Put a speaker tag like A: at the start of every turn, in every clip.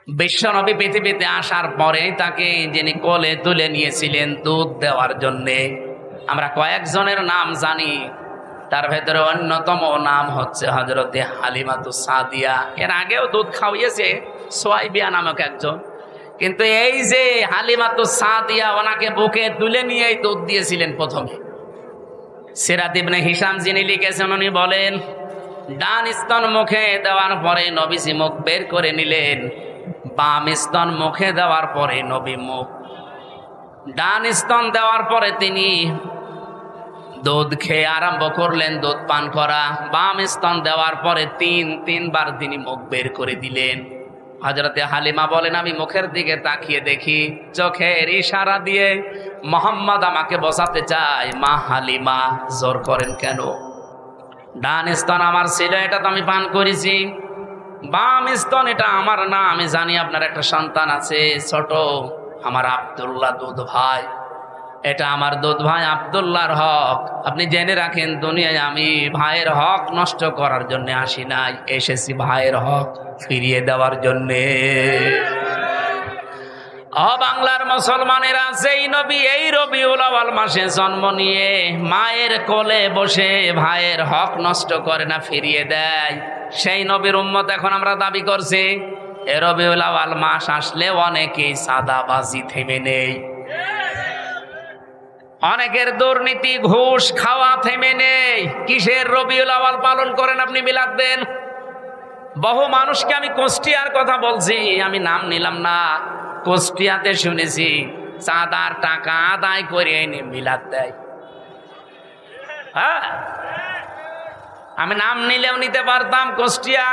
A: বিশ্বনবী পৃথিবীতে আসার পরে তাকে যিনি কোলে তুলে নিয়েছিলেন দুধ দেওয়ার জন্যে, আমরা কয়েকজনের নাম জানি। তার ভেতরে অন্যতম নাম হচ্ছে হযরতে হালিমাতুস সাদিয়া। এর আগেও দুধ খাওয়িয়েছে সুয়াইবিয়া নামক একজন, কিন্তু এই যে হালিমাতুস সাদিয়া, ওনাকে বুকে তুলে নিয়েই দুধ দিয়েছিলেন প্রথমে। সিরাত ইবনে হিশাম যিনি লিখেছেন, উনি বলেন ডান স্তন মুখে দেওয়ার পরে নবীজি মুখ বের করে নিলেন, বাম স্তন মুখে দেওয়ার পরে নবী মুখ, ডান স্তন দেওয়ার পরে তিনি দুধ খেয়ে আরম্ভ করলেন দুধ পান করা। বাম স্তন দেওয়ার পরে তিনবার তিনি মুখ বের করে দিলেন। হযরতে হালিমা বলেন, আমি মুখের দিকে তাকিয়ে দেখি চোখের ইশারা দিয়ে মোহাম্মদ আমাকে বসাতে চায়। মা হালিমা, জোর করেন কেন? ডান স্তন আমার ছিল, এটা তো আমি পান করেছি। বাম স্তন এটা আমার না, আমি জানি আপনার একটা সন্তান আছে ছোট, আমার আব্দুল্লাহ দুধ ভাই, এটা আমার দুধ ভাই আব্দুল্লাহর হক। আপনি জেনে রাখেন, দুনিয়ায় আমি ভাইয়ের হক নষ্ট করার জন্য আসি নাই, এসেছি ভাইয়ের হক ফিরিয়ে দেওয়ার জন্যে। বাংলার মুসলমানেরা যেই নবী এই রবিউল আউয়াল মাসে জন্ম নিয়ে মায়ের কোলে বসে ভাইয়ের হক নষ্ট করে না, ফিরিয়ে দেয়, সেই নবীর উম্মত এখন আমরা দাবি করছি। এ রবিউল আউয়াল মাস আসলে অনেকেই সাদাবাজি থেমে নেই, অনেকের দুর্নীতি ঘুষ খাওয়া থেমে নেই। কিসের রবিউল আউয়াল পালন করেন আপনি, মিলাদ দেন। বহু মানুষকে আমি কুষ্টিয়ার কথা বলছি, আমি নাম নিলাম না, কুষ্টিয়াতে শুনেছি চাঁদার টাকা আদায় করে এনে মিলাদ দেয়। হ্যাঁ, আমি নাম নিলেও নিতে পারতাম। কুষ্টিয়া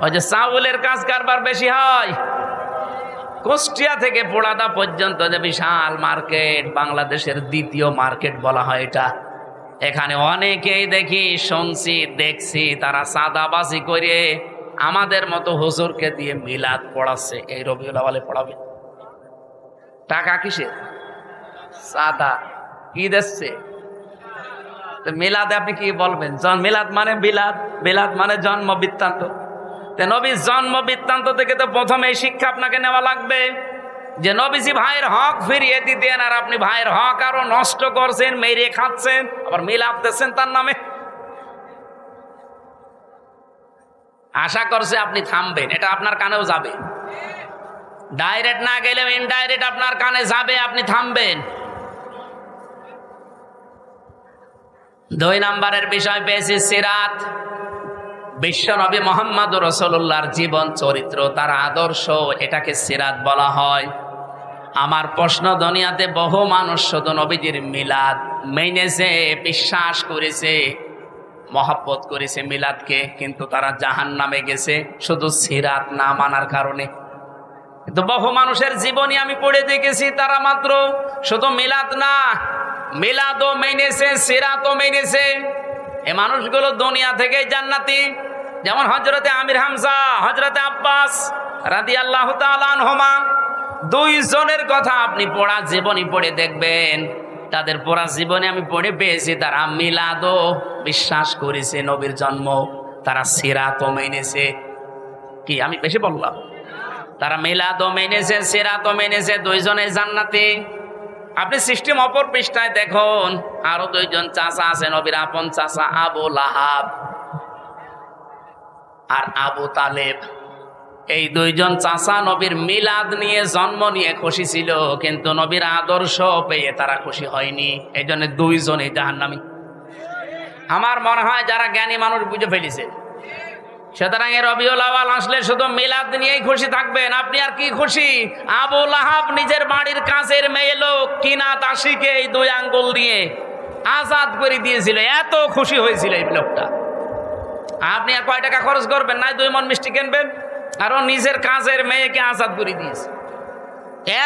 A: ওই যে চাউলের কাজ কারবার বেশি হয়, কুষ্টিয়া থেকে পোড়াদা পর্যন্ত যে বিশাল মার্কেট, বাংলাদেশের দ্বিতীয় মার্কেট বলা হয় এটা। এখানে অনেকেই দেখি, শুনছি, দেখছি তারা চাঁদাবাজি করে আমাদের মতো হুজুরকে দিয়ে মিলাদ পড়াচ্ছে। এই রবিউল আউয়ালে পড়াবে টাকা কিসের? চাঁদা। কি দিচ্ছে? মিলাদে আপনি কি বলবেন? মিলাদ মানে বিলাদ মানে জন্ম বৃত্তান্ত। নবীর জন্ম বৃত্তান্ত থেকে তো প্রথমে এই শিক্ষা আপনাকে নেওয়া লাগবে যে নবীজি ভাইয়ের হক ফিরিয়ে দিতেন, আর আপনি ভাইয়ের হক আরো নষ্ট করছেন, মেরে খাচ্ছেন, আবার মিলাদ দিচ্ছেন তার নামে। আশা করছে আপনি থামবেন, এটা আপনার কানেও যাবে। ডাইরেক্ট না গেলেও ইনডাইরেক্ট আপনার কানে যাবে, আপনি থামবেন। 2 নম্বরের বিষয় পেয়েছি সিরাত। বিশ্বনবী মুহাম্মদুর রাসূলুল্লাহর জীবন চরিত্র, তার আদর্শ, এটাকে সিরাত বলা হয়। আমার প্রশ্ন, দুনিয়াতে বহু মানুষ শুধু নবীজির মিলাদ মেনেছে, বিশ্বাস করেছে, মহব্বত করেছে মিলাদকে, কিন্তু তারা জাহান্নামে গেছে শুধু সিরাত না মানার কারণে। কিন্তু বহু মানুষের জীবনী আমি পড়ে দেখেছি, তারা মাত্র শুধু মিলাদ না, মিলাদও মেনেছে, সিরাতও মেনেছে। এই মানুষগুলো দুনিয়া থেকে জান্নাতি। যেমন হযরতে আমির হামজা, হযরতে আব্বাস রাদিয়াল্লাহু তাআলা আনহুমা, 2 জনের কথা আপনি পড়া জীবনী পড়ে দেখবেন। তাদের পড়া জীবনে আমি পড়ে পেয়েছি, তারা মিলাদও বিশ্বাস করেছে, নবীর জন্ম, তারা সিরাতও মেনেছে। কি আমি বেশি বললাম? তারা মিলাদও মেনেছে, সিরাতও মেনেছে, 2 জনের জান্নাতি। আপনি সিস্টেম অপর পৃষ্ঠায় দেখুন, আরো 2 জন চাচা আছে, নবীর আপন চাচা, আবু লাহাব আর আবু তালেব। এই 2 জন চাচা নবীর মিলাদ নিয়ে, জন্ম নিয়ে খুশি ছিল, কিন্তু নবীর আদর্শ পেয়ে তারা খুশি হয়নি। এই জন্য 2 জনই জাহান্নামী। আমার মনে হয় যারা জ্ঞানী মানুষ বুঝে ফেলেছে। সুতরাং এই রবিউল আউয়াল আসলে শুধু মিলাদ নিয়েই খুশি থাকবেন, আপনি আর কি খুশি? আবু লাহাব নিজের বাড়ির কাছের মেয়ে লোক কিনা দাসীকে এই 2 আঙ্গুল দিয়ে আজাদ করে দিয়েছিল, এত খুশি হয়েছিল এই লোকটা। আপনি আর কয় টাকা খরচ করবেন না, 2 মণ মিষ্টি কিনবেন, আর ও নিজের কাজের মেয়েকে আজাদ করে দিয়েছে।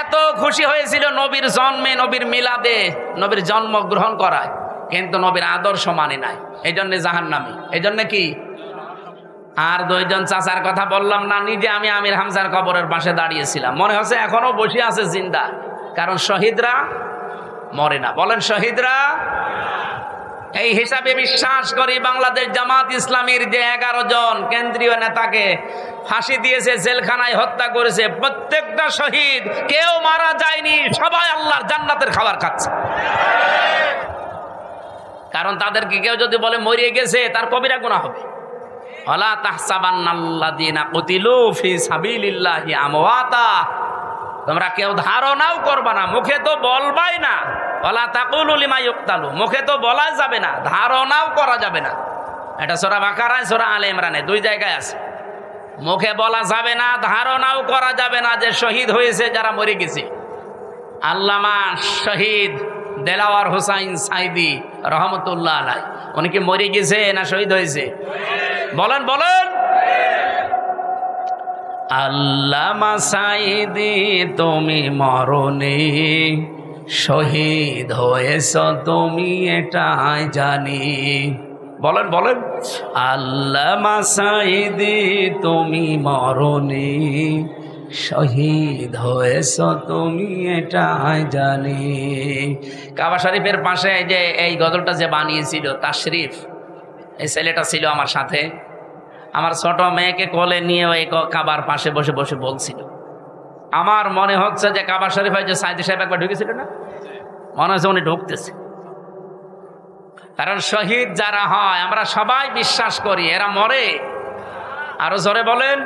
A: এত খুশি হয়েছিল নবীর জন্মে, নবীর মিলাদে, নবীর জন্ম গ্রহণ করায়, কিন্তু নবীর আদর্শ মানে নাই, এই জন্য জাহান্নামী। এই জন্য কি? আর 2 জন চাচার কথা বললাম না, নিজে আমি আমির হামজার কবরের পাশে দাঁড়িয়েছিলাম, মনে হচ্ছে এখনো বসে আছে জিন্দা, কারণ শহীদরা মরে না। বলেন শহীদরা। এই হিসাবে বিশ্বাস করি বাংলাদেশ জামাত ইসলামীর যে 11 জন কেন্দ্রীয় নেতাকে ফাঁসি দিয়েছে, জেলখানায় হত্যা করেছে, প্রত্যেকটা শহীদ, কেউ মারা যায়নি, সবাই আল্লাহর জান্নাতের খাবার খাচ্ছে। কারণ তাদেরকে কেউ যদি বলে মরিয়ে গেছে, তার কবিরা গুনাহ হবে। ওয়ালা তাহসাবান্নাল্লাযীনা কুতিলু ফি সাবিলিল্লাহি আমওয়াতা, তোমরা কেউ ধারণাও করবা না, মুখে তো বলবাই না। ওয়ালা তাকুলু লিমা ইউক্তালু, মুখে তো বলা যাবে না, ধারণাও করা যাবে না। এটা সূরা বাকারায়, সূরা আলে ইমরানে 2 জায়গায় আছে। মুখে বলা যাবে না, ধারণাও করা যাবে না যে শহীদ হয়েছে যারা মরে গেছে। আল্লামা শহীদ দেলাওয়ার হোসাইন সাইদি রহমতুল্লাহ আলাইহি, উনি কি মরে গেছে না শহীদ হয়েছে? বলেন বলেন। আল্লামা সাইদি তুমি মরনি, শহীদ হয়েছ তুমি এটাই জানি। বলেন বলেন। আল্লামা সাইদি তুমি মরনি, শহীদ হয়েছ তুমি এটাই জানি। কাবা শরীফের পাশে যে এই গজলটা যে বানিয়েছিল তাশরিফ, এই ছেলেটা ছিল আমার সাথে। আমার ছোট মেয়েকে কোলে নিয়ে ওই কাবার পাশে বসে বসে বলছিল। আমার মনে হচ্ছে যে কাবা শরীফে যে সাইদি সাহেব একবার ঢুকেছিল না, মনে হচ্ছে উনি ঢুকতেছে। কারণ শহীদ যারা হয় আমরা সবাই বিশ্বাস করি এরা মরে। আরো জোরে বলেন।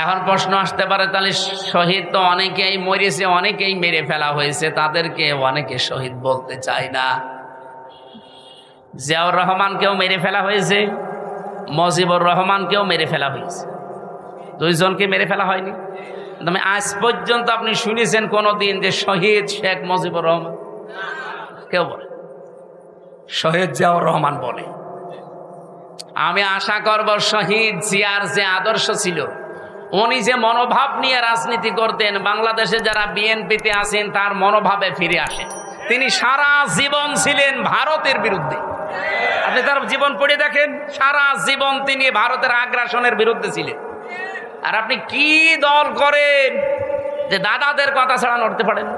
A: এখন প্রশ্ন আসতে পারে, তাহলে শহীদ তো অনেকেই মরেছে, অনেকেই মেরে ফেলা হয়েছে, তাদেরকে অনেকে শহীদ বলতে চায় না। জিয়াউর রহমানকেও মেরে ফেলা হয়েছে, মুজিবুর রহমানকেও মেরে ফেলা হয়েছে, 2 জনকে মেরে ফেলা হয়নি। তবে আজ পর্যন্ত আপনি শুনেছেন কোনদিন যে শহীদ শেখ মুজিবুর রহমান? কেউ বলে শহীদ জিয়াউর রহমান বলে। আমি আশা করব শহীদ জিয়ার যে আদর্শ ছিল, উনি যে মনোভাব নিয়ে রাজনীতি করতেন, বাংলাদেশে যারা বিএনপিতে আছেন তার মনোভাবে ফিরে আসেন। তিনি সারা জীবন ছিলেন ভারতের বিরুদ্ধে। আপনি তার জীবন পড়ে দেখেন, সারা জীবন তিনি ভারতের আগ্রাসনের বিরুদ্ধে ছিলেন। আর আপনি কি দল করেন যে দাদাদের কথা ছাড়া নড়তে পারেন?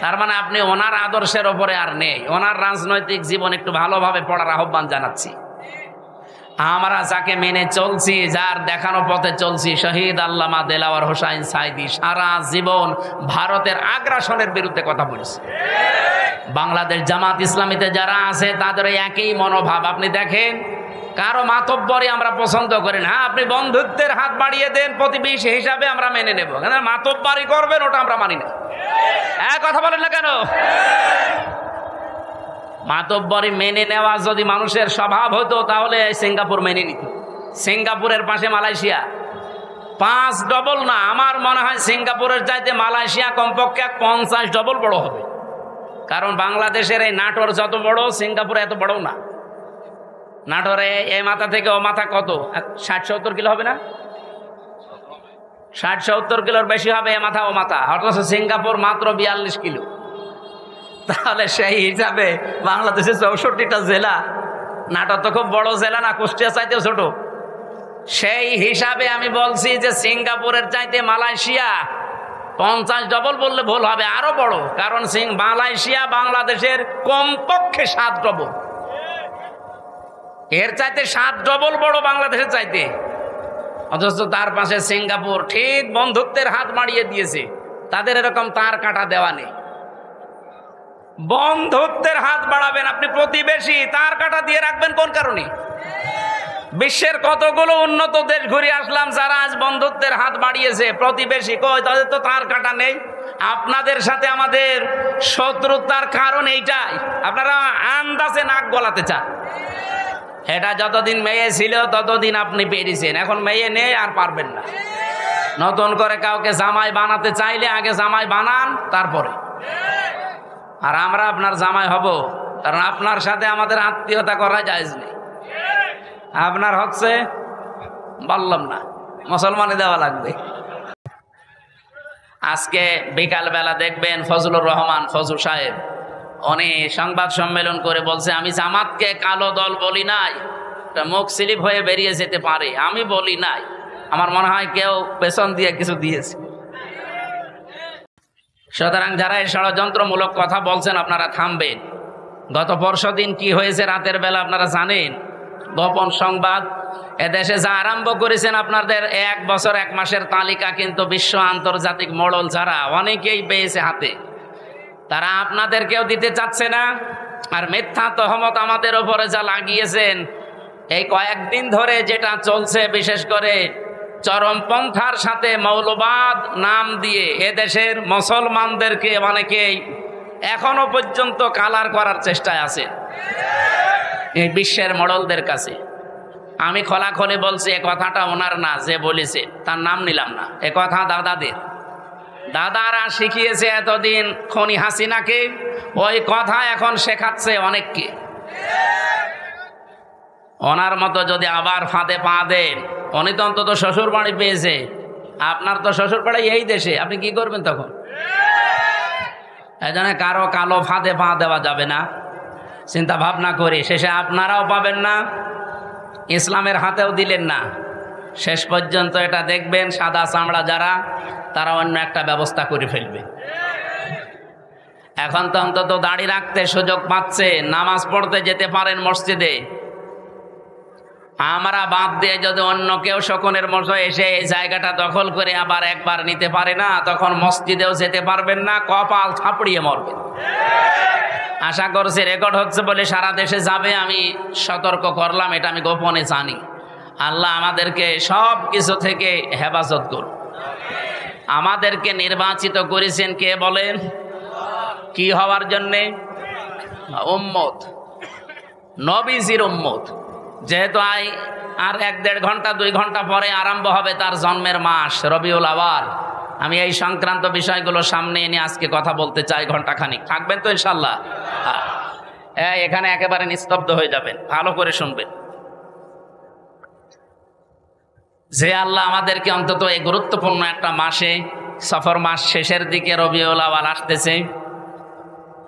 A: তার মানে আপনি ওনার আদর্শের ওপরে আর নেই। ওনার রাজনৈতিক জীবন একটু ভালোভাবে পড়ার আহ্বান জানাচ্ছি। আমরা যাকে মেনে চলছি, যার দেখানো পথে চলছি, শহীদ আল্লামা দেলাওয়ার হোসাইন সাইদি সারা জীবন ভারতের আগ্রাসনের বিরুদ্ধে কথা বলেছে। বাংলাদেশ জামাত ইসলামীতে যারা আছে তাদের একই মনোভাব। আপনি দেখেন, কারো মাতব্বরি আমরা পছন্দ করি না। আপনি বন্ধুত্বের হাত বাড়িয়ে দেন, প্রতিবেশী হিসাবে আমরা মেনে নেব। মাতব্বরি করবেন ওটা আমরা মানি না। কথা বলেন না কেন? মাতব্বরি মেনে নেওয়া যদি মানুষের স্বভাব হতো তাহলে সিঙ্গাপুর মেনে নিত। সিঙ্গাপুরের পাশে মালয়েশিয়া, 5 ডবল না, আমার মনে হয় সিঙ্গাপুরের চাইতে মালয়েশিয়া কমপক্ষে 50 ডবল বড় হবে। কারণ বাংলাদেশের এই নাটোর যত বড়, সিঙ্গাপুর এত বড় না। নাটোরে এই মাথা থেকে ও মাথা কত, 60-70 কিলো হবে না? 60-70 কিলোর বেশি হবে এ মাথা ও মাথা। অথচ সিঙ্গাপুর মাত্র 42 কিলো। তাহলে সেই হিসাবে বাংলাদেশের 64টা জেলা, নাটোর তো খুব বড় জেলা না, কুষ্টিয়া চাইতেও ছোট। সেই হিসাবে আমি বলছি যে সিঙ্গাপুরের চাইতে মালয়েশিয়া 50 ডবল বললে ভুল হবে, আরো বড়। কারণ মালয়েশিয়া বাংলাদেশের কমপক্ষে 7 ডবল, এর চাইতে 7 ডবল বড় বাংলাদেশের চাইতে। অথচ তার পাশে সিঙ্গাপুর ঠিক বন্ধুত্বের হাত বাড়িয়ে দিয়েছে। তাদের এরকম তার কাটা দেওয়া নেই। বন্ধুত্বের হাত বাড়াবেন আপনি, প্রতিবেশী তার কাটা দিয়ে রাখবেন কোন কারণে? বিশ্বের কতগুলো উন্নত দেশ ঘুরে আসলাম, যারা আজ বন্ধুত্বের হাত বাড়িয়েছে, প্রতিবেশী কই, তাদের তো তার কাটা নেই। আপনাদের সাথে আমাদের শত্রুতার কারণ এইটাই, আপনারা আন্দাজে নাক গলাতে চান। এটা যতদিন মেয়ে ছিল ততদিন আপনি পেরেছেন, এখন মেয়ে নেই আর পারবেন না। নতুন করে কাউকে জামাই বানাতে চাইলে আগে জামাই বানান, তারপরে। আর আমরা আপনার জামাই হব, কারণ আপনার সাথে আমাদের আত্মীয়তা করা জায়েজ নেই। আপনার হচ্ছে বললাম না, মুসলমানি দেওয়া লাগবে। আজকে বিকাল বেলা দেখবেন ফজলুর রহমান ফজল সাহেব উনি সংবাদ সম্মেলন করে বলছে, আমি জামাতকে কালো দল বলি নাই, মুখ স্লিপ হয়ে বেরিয়ে যেতে পারে, আমি বলি নাই। আমার মনে হয় কেউ পেছন দিয়ে কিছু দিয়েছে। সুতরাং যারা এই ষড়যন্ত্রমূলক কথা বলছেন আপনারা থামবেন। গত পরশুদিন কি হয়েছে রাতের বেলা আপনারা জানেন? গোপন সংবাদ। এদেশে যা আরম্ভ করেছেন আপনাদের 1 বছর 1 মাসের তালিকা কিন্তু বিশ্ব আন্তর্জাতিক মোড়ল যারা অনেকেই পেয়েছে হাতে, তারা আপনাদেরকেও দিতে চাচ্ছে না। আর মিথ্যা তহমত আমাদের উপরে যা লাগিয়েছেন, এই কয়েকদিন ধরে যেটা চলছে, বিশেষ করে চরমপন্থার সাথে মৌলবাদ নাম দিয়ে এদেশের মুসলমানদেরকে অনেকেই এখনো পর্যন্ত কালার করার চেষ্টায় আছে এই বিশ্বের মোড়লদের কাছে। আমি খোলাখুলি বলছি, এ কথাটা ওনার না, যে বলেছে তার নাম নিলাম না, এ কথা দাদাদের। দাদারা শিখিয়েছে এতদিন খনি হাসিনাকে, ওই কথা এখন শেখাচ্ছে অনেককে। ওনার মতো যদি আবার ফাঁদে পা দেন, উনি তো অন্তত শ্বশুর বাড়ি পেয়েছে, আপনার তো শ্বশুর বাড়ি এই দেশে, আপনি কি করবেন তখন? এই জন্য কারো কালো ফাঁদে পা দেওয়া যাবে না, চিন্তা ভাবনা করি। শেষে আপনারাও পাবেন না, ইসলামের হাতেও দিলেন না। শেষ পর্যন্ত এটা দেখবেন সাদা চামড়া যারা, তারা অন্য একটা ব্যবস্থা করে ফেলবে। এখন তো অন্তত দাড়ি রাখতে সুযোগ পাচ্ছে, নামাজ পড়তে যেতে পারেন মসজিদে। আমরা বাদ দিয়ে যদি অন্য কেউ শকুনের মতো এসে এই জায়গাটা দখল করে আবার একবার নিতে পারে না, তখন মসজিদেও যেতে পারবেন না, কপাল থাপড়িয়ে মরবেন। আশা করছি রেকর্ড হচ্ছে বলে সারা দেশে যাবে, আমি সতর্ক করলাম, এটা আমি গোপনে জানি। আল্লাহ আমাদেরকে সব কিছু থেকে হেফাজত করুন। আমাদেরকে নির্বাচিত করেছেন কে বলেন? কি হওয়ার জন্যে? উম্মত, নবীজির উম্মত। যেহেতু আর 1-1.5 ঘন্টা 2 ঘন্টা পরে আরম্ভ হবে তার জন্মের মাস রবিউল আওয়াল, আমি এই সংক্রান্ত বিষয়গুলো সামনে এনে আজকে কথা বলতে চাই ঘন্টাখানিক। থাকবেন তো ইনশাল্লাহ? এখানে একেবারে নিস্তব্ধ হয়ে যাবেন, ভালো করে শুনবেন। যে আল্লাহ আমাদেরকে অন্তত এই গুরুত্বপূর্ণ একটা মাসে, সফর মাস শেষের দিকে রবিউল আওয়াল আসতেছে,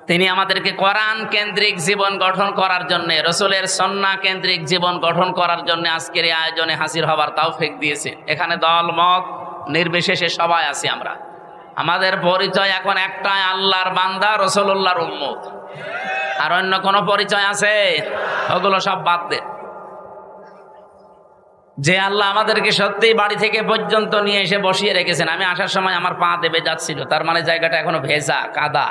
A: তিনি আমাদেরকে কোরআন কেন্দ্রিক জীবন গঠন করার জন্য, রসুলের সুন্নাহ কেন্দ্রিক জীবন গঠন করার জন্য আজকের এই আয়োজনে হাজির হবার তৌফিক দিয়েছে। এখানে দল মত নির্বিশেষে সবাই আছি আমরা। আমাদের পরিচয় এখন একটাই, আল্লাহর বান্দা, রসুলুল্লাহর উম্মত। আর অন্য কোনো পরিচয় আছে? ওগুলো সব বাদ দেন। যে আল্লাহ আমাদেরকে সত্যিই বাড়ি থেকে পর্যন্ত নিয়ে এসে বসিয়ে রেখেছেন। আমি আসার সময় আমার পা দেবে যাচ্ছিল, তার মানে জায়গাটা এখনো ভেজা, কাদা,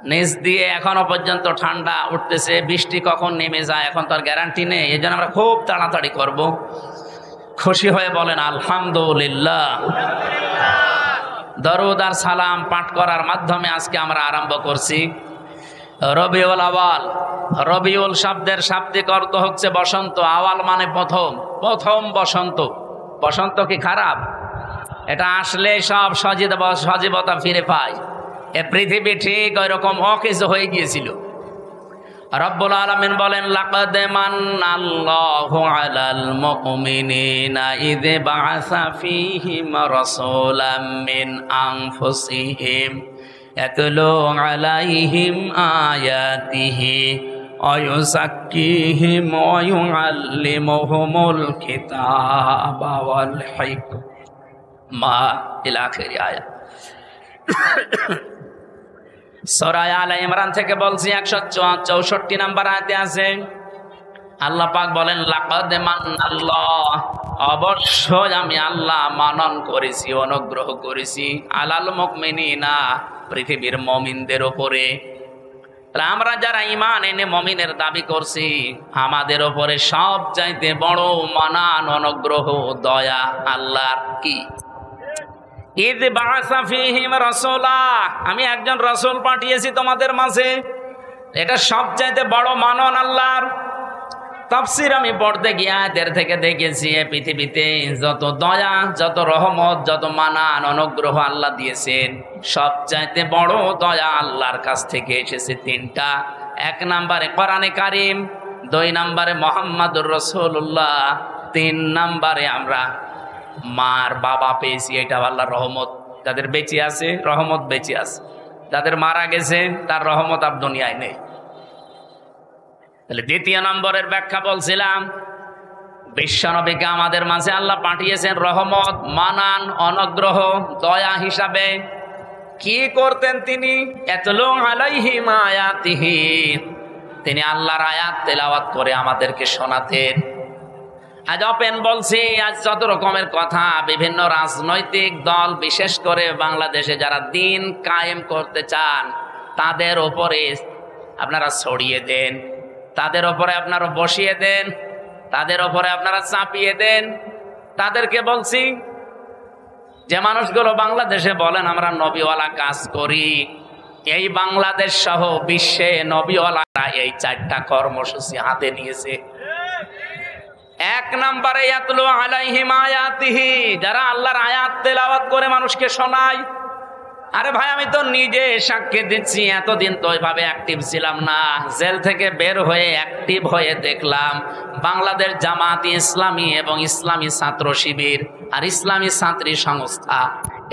A: নিচ দিয়ে এখনো পর্যন্ত ঠান্ডা উঠতেছে। বৃষ্টি কখন নেমে যায় এখন তার গ্যারান্টি নেই। এই জন্য আমরা খুব তাড়াতাড়ি করব। খুশি হয়ে বলেন আলহামদুলিল্লাহ। দরুদ আর সালাম পাঠ করার মাধ্যমে আজকে আমরা আরম্ভ করছি রবিউল আওয়াল। রবিউল শব্দের শাব্দিক অর্থ হচ্ছে বসন্ত। আওয়াল মানে প্রথম, প্রথম বসন্ত। বসন্ত কি খারাপ? এটা আসলে সব সজীবতা ফিরে পায়। এ পৃথিবী ঠিক ওই রকম অকেজ হয়ে গিয়েছিল। রব্বুল আলামিন বলেন, লাকাদ মান্নাল্লাহু আলাল মুমিনিনা ইয বাআসা ফীহিম রাসূলাম মিন আনফুসিহিম ইয়াতলু আলাইহিম আয়াতিহি ওয়া ইউযাক্কিহিম ওয়া ইউআল্লিমুহুমুল কিতাবা ওয়াল হিকমা ইলা আখির আয়াত। সূরা আলে ইমরান থেকে বলছি, 164 নম্বর আয়াতে আছে, আল্লাহ পাক বলেন, লাকাদ মান্নাল্লাহ, অবশ্যই আমি আল্লাহ মানন করেছি, অনুগ্রহ করেছি, আলাল মুমিনিনা, পৃথিবীর মুমিনদের উপরে। আমরা যারা ঈমান এনে মুমিনের দাবি করছি, আমাদের উপরে সব চাইতে বড় মানান, অনুগ্রহ, দয়া আল্লাহর কি? ইয বাআসা ফীহিম রাসূলা, আমি একজন রাসূল পাঠিয়েছি তোমাদের মাঝে। এটা সবচাইতে বড় মানন আল্লাহর। তাফসীর আমি পড়তে গিয়ে আয়াতের থেকে দেখেছি, এই পৃথিবীতে যত দয়া, যত রহমত, যত মানান, অনুগ্রহ আল্লাহ দিয়েছেন, সবচাইতে বড় দয়া আল্লাহর কাছ থেকে এসেছে 3টা। 1 নম্বরে কোরআনে কারীম, 2 নম্বরে মুহাম্মাদুর রাসূলুল্লাহ, 3 নম্বরে আমরা মার বাবা পেয়েছি। এটা আল্লাহর রহমত। যাদের বেঁচে আছে রহমত বেঁচে আছে, যাদের মারা গেছে তার রহমত আর দুনিয়ায় নেই। তাহলে 2 নম্বরের ব্যাখ্যা বলছিলাম, বিশ্বনবীকে আমাদের মাঝে আল্লাহ পাঠিয়েছেন রহমত, মানান, অনুগ্রহ, দয়া হিসাবে। কি করতেন তিনি? ইয়াতলু আলাইহিম আয়াতিহি, তিনি আল্লাহর আয়াত তেলাওয়াত করে আমাদেরকে শোনাতেন। আজ ওপেন বলছি, আজ যত রকমের কথা বিভিন্ন রাজনৈতিক দল, বিশেষ করে বাংলাদেশে যারা দিন কায়েম করতে চান, তাদের ওপরে আপনারা ছড়িয়ে দেন, তাদের ওপরে আপনারা বসিয়ে দেন, তাদের ওপরে আপনারা চাপিয়ে দেন। তাদেরকে বলছি, যে মানুষগুলো বাংলাদেশে বলেন আমরা নবীওয়ালা কাজ করি, এই বাংলাদেশ সহ বিশ্বে নবীওয়ালারা এই 4টা কর্মসূচি হাতে নিয়েছে। 1 নম্বরে ইয়াতলু আলাইহিম আয়াতিহি, যারা আল্লাহর আয়াত তেলাওয়াত করে মানুষকে শোনায়। আরে ভাই, আমি তো নিজে সাক্ষী দিচ্ছি, এতদিন তো ওইভাবে অ্যাক্টিভ ছিলাম না। জেল থেকে বের হয়ে অ্যাক্টিভ হয়ে দেখলাম বাংলাদেশ জামাত ইসলামী এবং ইসলামী ছাত্র শিবির আর ইসলামী ছাত্রী সংস্থা,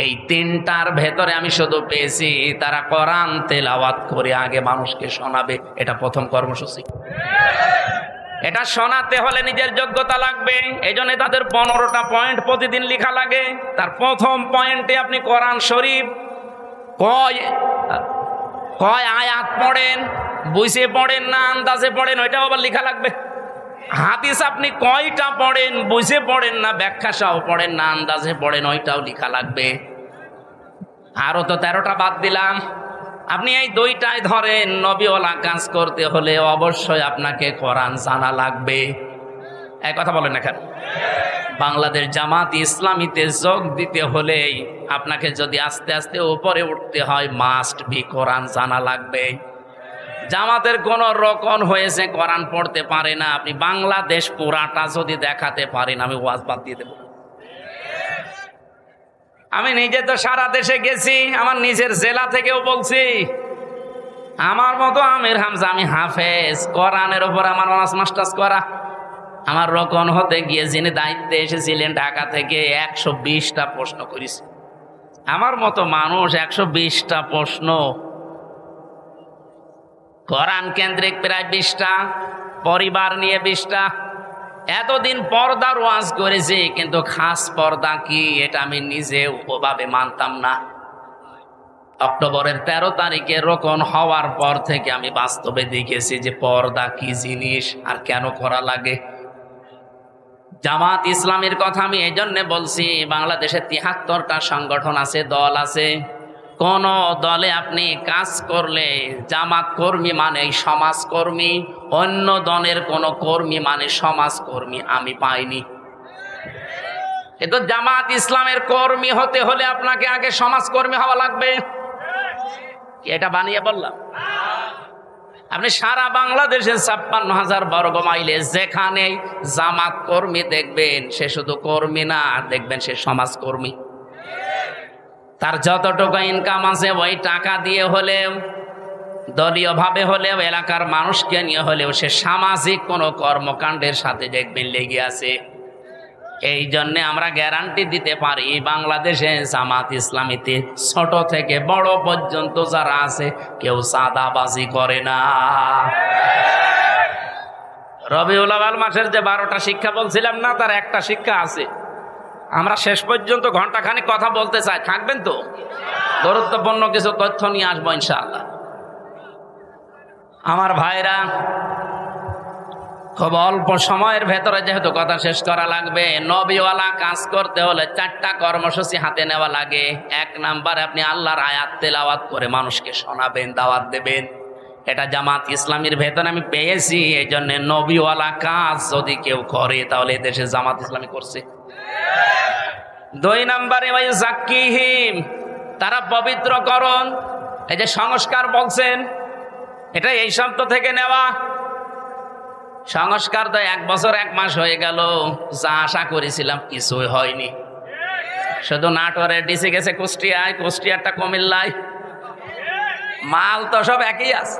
A: এই 3টার ভেতরে আমি শুধু পেয়েছি তারা কোরআন তেলাওয়াত করে আগে মানুষকে শোনাবে। এটা প্রথম কর্মসূচি। এটা শোনাতে হলে নিজের যোগ্যতা লাগবে। এই জন্য তাদের 15টা পয়েন্ট প্রতিদিন লেখা লাগে। তার প্রথম পয়েন্টে আপনি কোরআন শরীফ কয় আয়াত পড়েন, বুঝে পড়েন না আন্দাজে পড়েন, ওইটাও আবার লেখা লাগবে। হাদিস আপনি কয়টা পড়েন, বুঝে পড়েন না ব্যাখ্যা সহ পড়েন না আন্দাজে পড়েন, ওইটাও লেখা লাগবে। আরো তো 13টা বাদ দিলাম। আপনি এই 2টাই ধরেন। নবীওয়ালা কাজ করতে হলে অবশ্যই আপনাকে কোরআন জানা লাগবে। এক কথা বলেন না কেন? বাংলাদেশ জামাত ইসলামীতে যোগ দিতে হলে আপনাকে যদি আস্তে আস্তে উপরে উঠতে হয়, মাস্ট বি কোরআন জানা লাগবে। জামাতের কোন রকম হয়েছে কোরআন পড়তে পারে না, আপনি বাংলাদেশ পুরাটা যদি দেখাতে পারেন, আমি ওয়াজ বাদ দিয়ে দেব। আমি নিজে তো সারা দেশে গেছি, আমার নিজের জেলা থেকেও বলছি। আমার মতো আমির হামজা, আমি হাফেজ, কোরআনের উপর আমার অনার্স মাস্টার্স করা। আমার রকম হতে গিয়ে যিনি দায়িত্বে এসেছিলেন ঢাকা থেকে 120টা প্রশ্ন করেছে। আমার মতো মানুষ 120টা প্রশ্ন, কোরআন কেন্দ্রিক প্রায় 20টা, পরিবার নিয়ে 20টা। এতদিন পর্দার ওয়াজ করেছি, কিন্তু খাস পর্দা কি এটা আমি নিজেও ওভাবে মানতাম না। অক্টোবরের 13 তারিখে রোকন হওয়ার পর থেকে আমি বাস্তবে দেখেছি যে পর্দা কি জিনিস আর কেন করা লাগে। জামাত ইসলামের কথা আমি এই জন্য বলছি, বাংলাদেশে 73টা সংগঠন আছে, দল আছে। কোন দলে আপনি কাজ করলে জামাত কর্মী মানে সমাজকর্মী, অন্য দলের কোন কর্মী মানে সমাজকর্মী আমি পাইনি। কিন্তু জামাত ইসলামের কর্মী হতে হলে আপনাকে আগে সমাজকর্মী হওয়া লাগবে। এটা বানিয়ে বললাম? আপনি সারা বাংলাদেশে 56,000 বর্গ মাইলে যেখানে জামাত কর্মী দেখবেন, সে শুধু কর্মী না, দেখবেন সে সমাজকর্মী। তার যতটুকু ইনকাম আছে ওই টাকা দিয়ে হলেও, দলীয় ভাবে হলেও, এলাকার মানুষকে নিয়ে হলেও সে সামাজিক কোনো কর্মকাণ্ডের সাথে দেখবেন লেগে আছে। এই জন্যে আমরা গ্যারান্টি দিতে পারি বাংলাদেশে জামাত ইসলামীতে ছোট থেকে বড় পর্যন্ত যারা আছে কেউ চাঁদাবাজি করে না। রবিউল আউয়াল মাসের যে 12টা শিক্ষা বলছিলাম না, তার একটা শিক্ষা আছে। আমরা শেষ পর্যন্ত ঘন্টাখানিক কথা বলতে চাই, থাকবেন তো? গুরুত্বপূর্ণ কিছু তথ্য নিয়ে আসবো ইনশাআল্লাহ। আমার ভাইরা, খুব অল্প সময়ের ভেতরে যেহেতু কথা শেষ করা লাগবে, নবীওয়ালা কাজ করতে হলে 4টা কর্মসূচি হাতে নেওয়া লাগে। 1 নম্বরে আপনি আল্লাহর আয়াত তেলাওয়াত করে মানুষকে শোনাবেন, দাওয়াত দেবেন। এটা জামাত ইসলামীর ভেতরে আমি পেয়েছি। এই জন্য নবীওয়ালা কাজ যদি কেউ করে তাহলে দেশে জামাত ইসলামী করছে। 2 নম্বরে ওই যাক্কিহিম, তারা পবিত্রকরণ। এই যে সংস্কার বলছেন, এটা এই শব্দ থেকে নেওয়া। সংস্কার তো 1 বছর 1 মাস হয়ে গেল, যা আশা করেছিলাম কিছুই হয়নি। শুধু নাটোরে ডিসি গেছে কুষ্টিয়ায়, কুষ্টিয়ারটা কুমিল্লায়, মাল তো সব একই আছে।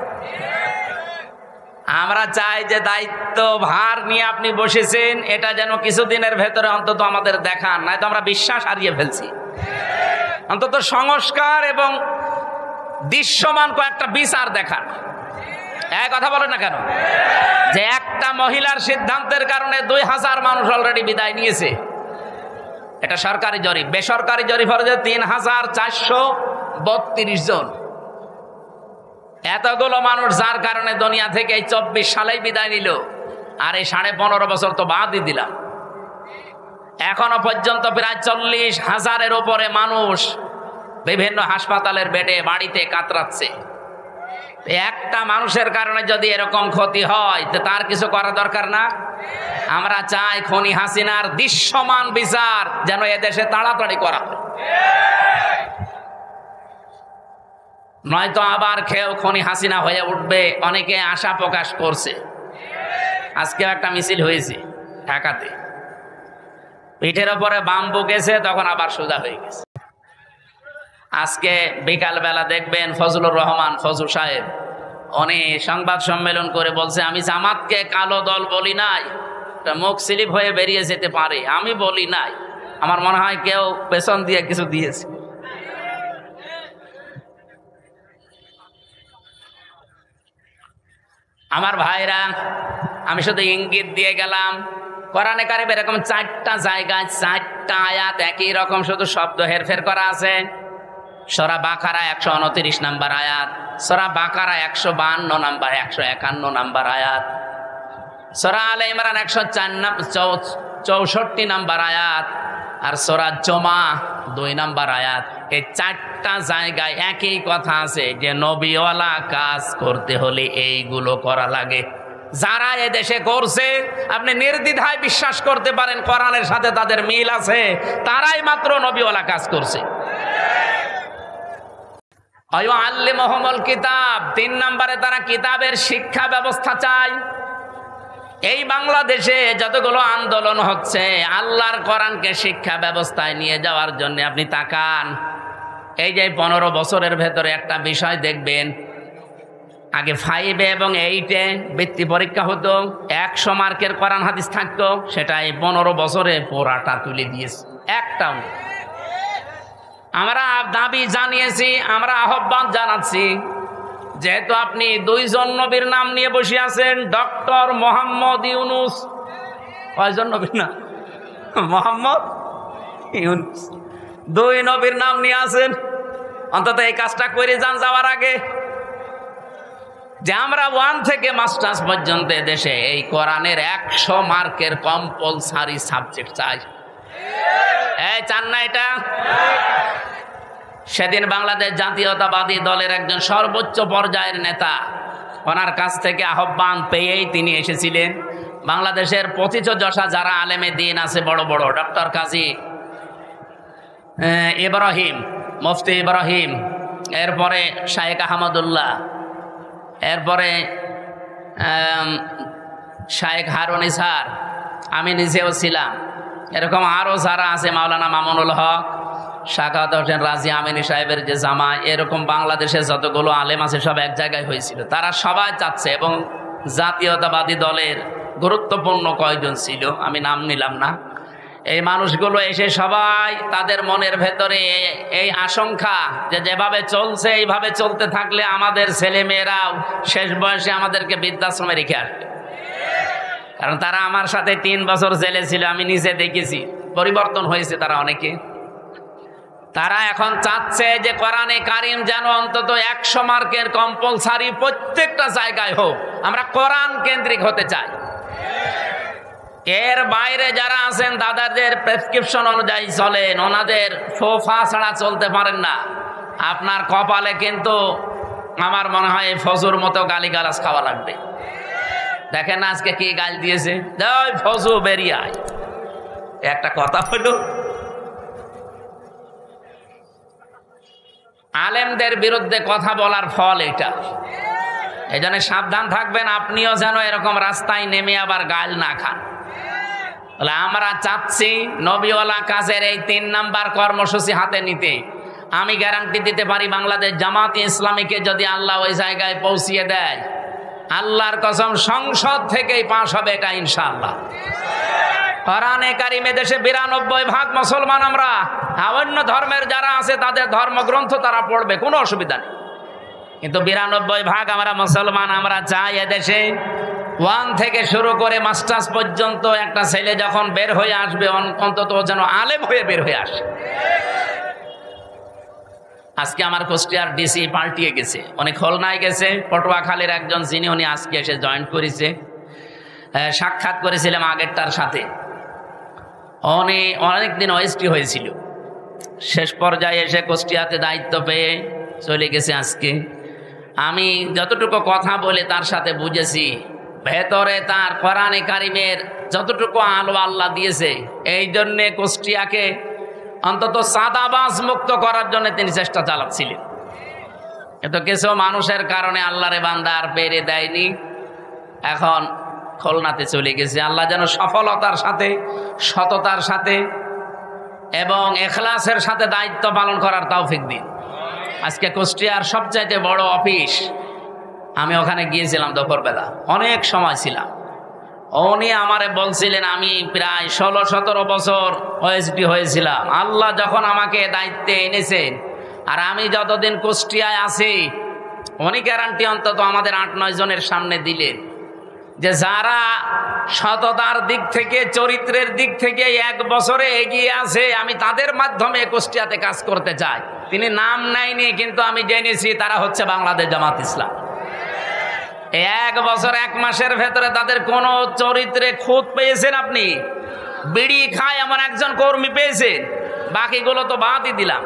A: আমরা চাই যে দায়িত্ব ভার নিয়ে আপনি বসেছেন, এটা যেন কিছুদিনের ভেতরে অন্তত আমাদের দেখান, নয়তো আমরা বিশ্বাস হারিয়ে ফেলছি। অন্তত সংস্কার এবং দৃশ্যমান কয়েকটা বিচার দেখান। এক কথা বলেন না কেন? যে একটা মহিলার সিদ্ধান্তের কারণে 2000 মানুষ অলরেডি বিদায় নিয়েছে। এটা সরকারি জরিপ। বেসরকারি জরিপ হচ্ছে 3400 32 জন। এতগুলো মানুষ যার কারণে দুনিয়া থেকে এই 24 সালেই বিদায় নিল, আর এই 15.5 বছর তো বাদই দিলাম। এখনো পর্যন্ত প্রায় 40,000-এর উপরে মানুষ বিভিন্ন হাসপাতালের বেডে বাড়িতে কাতরাচ্ছে। একটা মানুষের কারণে যদি এরকম ক্ষতি হয় তো তার কিছু করা দরকার না? আমরা চাই খুনি হাসিনার দৃশ্যমান বিচার যেন এদেশে তাড়াতাড়ি করা হয়, নয়তো আবার কেউ খুনি হাসিনা হয়ে উঠবে। অনেকে আশা প্রকাশ করছে। আজকে একটা মিছিল হয়েছে ঢাকাতে, পিঠের ওপরে বাম্বু গেছে, তখন আবার সোজা হয়ে গেছে। আজকে বিকাল বেলা দেখবেন ফজলুর রহমান ফজু সাহেব উনি সংবাদ সম্মেলন করে বলছে, আমি জামাতকে কালো দল বলি নাই, মুখ স্লিপ হয়ে বেরিয়ে যেতে পারে, আমি বলি নাই। আমার মনে হয় কেউ পেছন দিয়ে কিছু দিয়েছে। আমার ভাইরা, আমি শুধু ইঙ্গিত দিয়ে গেলাম। কোরআনে কারিমে এরকম 4টা জায়গায় 4টা আয়াত একই রকম শুধু শব্দ হেরফের করা আছে। সূরা বাকারা 129 নম্বর আয়াত, সূরা বাকারা 152 নম্বর, 151 নম্বর আয়াত, সূরা আলে ইমরান 164 নম্বর আয়াত, আর সূরা জুমা 2 নম্বর আয়াত। এই 4টা জায়গায় একই কথা আছে যে নবীওয়ালা কাজ করতে হলে এইগুলো করা লাগে। যারা এ দেশে করছে আপনি নির্দ্বিধায় বিশ্বাস করতে পারেন কোরআনের সাথে তাদের মিল আছে, তারাই মাত্র নবীওয়ালা কাজ করছে। আল্লিমুহুমুল কিতাব, 3 নম্বরে তারা কিতাবের শিক্ষা ব্যবস্থা চায়। এই বাংলাদেশে যতগুলো আন্দোলন হচ্ছে আল্লাহর কোরআনকে শিক্ষা ব্যবস্থায় নিয়ে যাওয়ার জন্য আপনি তাকান। এই যে 15 বছরের ভেতরে একটা বিষয় দেখবেন, আগে 5 এবং 8-এ বৃত্তি পরীক্ষা হতো, 100 মার্কের কোরআন হাদিস থাকতো, সেটা এই 15 বছরে পুরাটা তুলে দিয়েছে, একটাও নেই। আমরা দাবি জানিয়েছি, আমরা আহ্বান জানাচ্ছি, যেহেতু আপনি 2 জন নবীর নাম নিয়ে বসে আছেন, ডক্টর মোহাম্মদ ইউনুস, কয়জন নবীর নাম? মোহাম্মদ ইউনুস, 2 নবীর নাম নিয়ে আছেন। অন্তত এই কাজটা করে যান যাওয়ার আগে, যে আমরা 1 থেকে মাস্টার্স পর্যন্ত দেশে এই কোরআনের 100 মার্কের কম্পালসারি সাবজেক্ট চাই। এই চান না এটা? সেদিন বাংলাদেশ জাতীয়তাবাদী দলের একজন সর্বোচ্চ পর্যায়ের নেতা, ওনার কাছ থেকে আহ্বান পেয়েই তিনি এসেছিলেন। বাংলাদেশের পথিতযশা যারা আলেমে দিন আছে বড় বড়, ডক্টর কাজী ইব্রাহিম, মুফতি ইব্রাহিম, এরপরে শায়েখ আহমদুল্লাহ, এরপরে শায়েখ হারুন ইসহার, আমি নিজেও ছিলাম, এরকম আরও যারা আছে, মাওলানা মামুনুল হক, শাকাওয়াত হোসেন রাজি আমিনী সাহেবের যে জামা, এরকম বাংলাদেশে যতগুলো আলেম আছে সব এক জায়গায় হয়েছিল। তারা সবাই চাচ্ছে, এবং জাতীয়তাবাদী দলের গুরুত্বপূর্ণ কয়েকজন ছিল, আমি নাম নিলাম না। এই মানুষগুলো এসে সবাই তাদের মনের ভেতরে এই আশঙ্কা যে যেভাবে চলছে এইভাবে চলতে থাকলে আমাদের ছেলে মেয়েরাও শেষ বয়সে আমাদেরকে বৃদ্ধাশ্রমে রেখে আসবে। কারণ তারা আমার সাথে 3 বছর জেলে ছিল, আমি নিজে দেখেছি, পরিবর্তন হয়েছে তারা অনেকে। তারা এখন চাচ্ছে যে কোরআনে কারিম যেন অন্তত 100 মার্কের কম্পালসারি প্রত্যেকটা জায়গায় হোক। আমরা কোরআন কেন্দ্রিক হতে চাই। এর বাইরে যারা আছেন দাদাদের প্রেসক্রিপশন অনুযায়ী চলেন, ওনাদের ফোফা ছাড়া চলতে পারেন না। আপনার কপালে কিন্তু আমার মনে হয় ফজুর মতো গালিগালাজ খাওয়া লাগবে। দেখেন আজকে কি গাল দিয়েছে, ফজু বেরিয়ে আয়। একটা কথা হলো, আলেমদের বিরুদ্ধে কথা বলার ফল এটা। এই জন্য সাবধান থাকবেন, আপনিও যেন এরকম রাস্তায় নেমে আবার গাল না খান। আমরা চাচ্ছি নবীওয়ালা কাজের এই 3 নাম্বার কর্মসূচি হাতে নিতে। আমি গ্যারান্টি দিতে পারি, বাংলাদেশ জামাতে ইসলামীকে যদি আল্লাহ ওই জায়গায় পৌঁছিয়ে দেয়, আল্লাহর কসম সংসদ থেকেই পাশ হবে এটা ইনশাআল্লাহ। কোরআনে কারিমে দেশে 92% মুসলমান আমরা, অন্য ধর্মের যারা আছে তাদের ধর্মগ্রন্থ তারা পড়বে, কোনো অসুবিধা নেই। কিন্তু 92% আমরা মুসলমান। আমরা চাই এদেশে 1 থেকে শুরু করে মাস্টার্স পর্যন্ত একটা ছেলে যখন বের হয়ে আসবে অন্তত যেন আলেম হয়ে বের হয়ে আসে। আজকে আমার কুষ্টিয়ার ডিসি পাল্টিয়ে গেছে, উনি খুলনায় গেছে, পটুয়াখালীর একজন যিনি উনি আজকে এসে জয়েন করেছে। সাক্ষাৎ করেছিলাম আগেরটার সাথে, উনি অনেকদিন ওএসটি হয়েছিল, শেষ পর্যায়ে এসে কুষ্টিয়াতে দায়িত্ব পেয়ে চলে গেছে আজকে। আমি যতটুকু কথা বলে তার সাথে বুঝেছি, ভেতরে তার কোরআনে কারিমের যতটুকু আলো আল্লাহ দিয়েছে, এই জন্যে কুষ্টিয়াকে অন্তত সাদাবাজ মুক্ত করার জন্য তিনি চেষ্টা চালাচ্ছিলেন। কিন্তু কিছু মানুষের কারণে আল্লাহরে বান্দা আর পেরে দেয়নি, এখন খুলনাতে চলে গেছে। আল্লাহ যেন সফলতার সাথে, সততার সাথে এবং এখলাসের সাথে দায়িত্ব পালন করার তৌফিক দিন। আজকে কুষ্টিয়ার সবচাইতে বড় অফিস, আমি ওখানে গিয়েছিলাম দুপুরবেলা, অনেক সময় ছিলাম। উনি আমারে বলছিলেন, আমি প্রায় 16-17 বছর ওএসডি হয়েছিলাম। আল্লাহ যখন আমাকে দায়িত্বে এনেছেন আর আমি যতদিন কুষ্টিয়ায় আছি, উনি গ্যারান্টি অন্তত আমাদের 8-9 জনের সামনে দিলেন যে যারা সততার দিক থেকে, চরিত্রের দিক থেকে 1 বছরে এগিয়ে আছে, আমি তাদের মাধ্যমে কুষ্টিয়াতে কাজ করতে চাই। তিনি নাম নেয়নি, কিন্তু আমি জেনেছি তারা হচ্ছে বাংলাদেশ জামাত ইসলাম। 1 বছর 1 মাসের ভেতরে তাদের কোন চরিত্রে খুঁত পেয়েছেন আপনি? বিড়ি খায় এমন একজন কর্মী পেয়েছেন? বাকিগুলো তো বাদই দিলাম।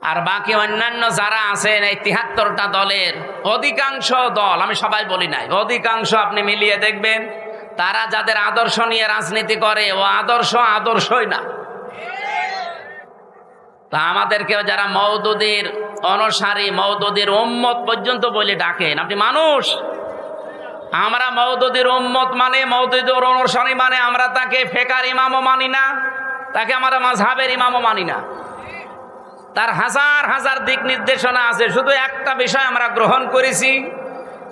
A: আর বাকি অন্যান্য যারা আছেন, এই 73টা দলের অধিকাংশ দল, আমি সবাই বলি নাই, অধিকাংশ আপনি মিলিয়ে দেখবেন তারা যাদের আদর্শ নিয়ে রাজনীতি করে, ও আদর্শই না। তা আমাদেরকেও যারা মওদুদির অনুসারী, মওদুদির উম্মত পর্যন্ত বলে ডাকেন, আপনি মানুষ। আমরা মওদুদির উম্মত মানে, মওদুদির অনুসারী মানে আমরা তাকে ফেকার ইমামও মানি না, তাকে আমরা মাযহাবের ইমামও মানি না। তার হাজার হাজার দিক নির্দেশনা আছে, শুধু একটা বিষয় আমরা গ্রহণ করেছি,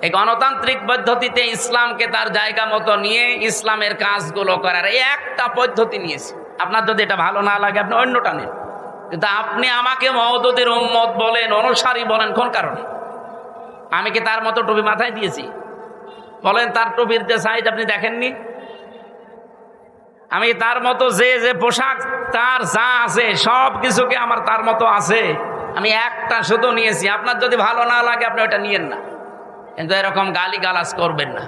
A: এই গণতান্ত্রিক পদ্ধতিতে ইসলামকে তার জায়গা মতো নিয়ে ইসলামের কাজগুলো করার এই একটা পদ্ধতি নিয়েছি। আপনার যদি এটা ভালো না লাগে আপনি অন্যটা নেন, কিন্তু আপনি আমাকে মওদুদির উম্মত বলেন, অনুসারী বলেন, কোন কারণে? আমি কি তার মতো টুপি মাথায় দিয়েছি? বলেন, তার টুপির যে সাইজ আপনি দেখেননি? আমি তার মতো যে পোশাক, তার যা আছে সব কিছুকে আমার তার মতো আছে, আমি একটা শুধু নিয়েছি। আপনার যদি ভালো না লাগে আপনি ওটা নিয়েন না, কিন্তু এরকম গালিগালাজ করবেন না।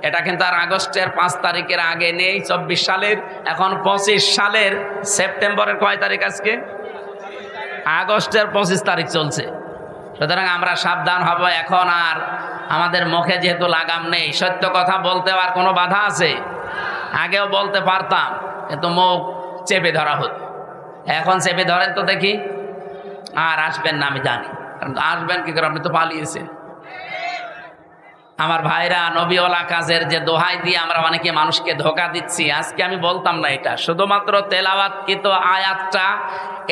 A: এটা কিন্তু আর আগস্টের 5 তারিখের আগে নেই, 24 সালের, এখন 25 সালের সেপ্টেম্বরের কয় তারিখ আজকে? আগস্টের 25 তারিখ চলছে। সুতরাং আমরা সাবধান হব। এখন আর আমাদের মুখে যেহেতু লাগাম নেই, সত্য কথা বলতে আর কোনো বাধা আছে? আগেও বলতে পারতাম, কিন্তু মুখ চেপে ধরা হতো। এখন চেপে ধরেন তো দেখি। আর আসবেন না আমি জানি, কারণ আসবেন কি করে, আপনি তো পালিয়েছেন। আমার ভাইরা, নবীওয়ালা কাজের যে দোহাই দিয়ে আমরা অনেকে মানুষকে ধোকা দিচ্ছি, আজকে আমি বলতাম না এটা। শুধুমাত্র তেলাওয়াতকৃত আয়াতটা,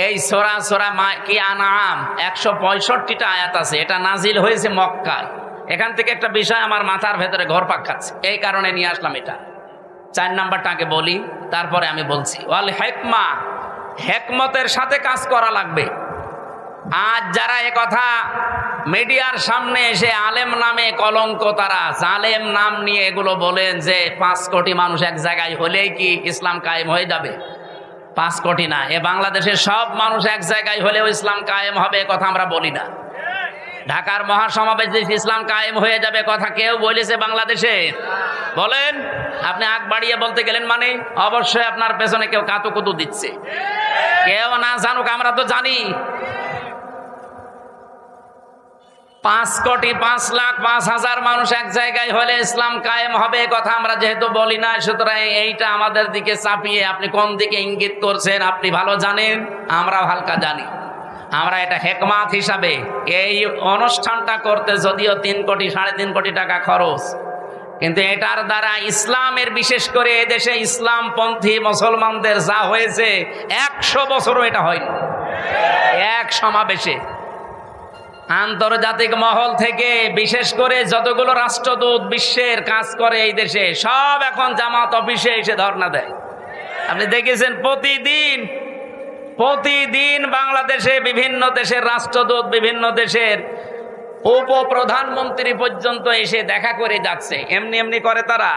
A: এই সূরা কি আনআম 165টা আয়াত আছে, এটা নাজিল হয়েছে মক্কায়। এখান থেকে একটা বিষয় আমার মাথার ভেতরে ঘুরপাক খাচ্ছে, এই কারণে নিয়ে আসলাম এটা। 4 নাম্বারটাকে বলি, তারপরে আমি বলছি। ওয়াল হিকমা, হিকমতের সাথে কাজ করা লাগবে। আজ যারা কথা মিডিয়ার সামনে এসে আলেম নামে কলঙ্ক, তারা জালেম নাম নিয়ে এগুলো বলেন যে 5 কোটি মানুষ এক জায়গায় হলেই কি ইসলাম কায়েম হয়ে যাবে? 5 কোটি না, এ বাংলাদেশের সব মানুষ এক জায়গায় হলেও ইসলাম কায়েম হবে, কথা আমরা বলি না। ঢাকার মহাসমাবেশে ইসলাম কায়েম হয়ে যাবে কথা কেউ বলেছে বাংলাদেশে? বলেন। আপনি আগ বাড়িয়ে বলতে গেলেন মানে অবশ্যই আপনার পেছনে কেউ কাতুকুতু দিচ্ছে। কেউ না জানুক, আমরা তো জানি। 5 কোটি 5 লাখ 5,000 মানুষ এক জায়গায় হলে ইসলাম কায়েম হবে, কথা আমরা যেহেতু বলি না, সুতরাং এইটা আমাদের দিকে চাপিয়ে আপনি কোন দিকে ইঙ্গিত করছেন আপনি ভালো জানেন, আমরা হালকা জানি। আমরা এটা হেকমাত হিসাবে এই অনুষ্ঠানটা করতে যদিও 3 কোটি 3.5 কোটি টাকা খরচ, কিন্তু এটার দ্বারা ইসলামের, বিশেষ করে এদেশে ইসলামপন্থী মুসলমানদের যা হয়েছে 100 বছরও এটা হয়নি। এক সমাবেশে আন্তর্জাতিক মহল থেকে বিশেষ করে যতগুলো রাষ্ট্রদূত বিশ্বের কাজ করে এই দেশে, সব এখন জামাত অফিসে এসে ধর্ণা দেয়। আপনি দেখেছেন প্রতিদিন বাংলাদেশে বিভিন্ন দেশের রাষ্ট্রদূত, বিভিন্ন দেশের উপপ্রধানমন্ত্রী পর্যন্ত এসে দেখা করে যাচ্ছে। এমনি করে তারা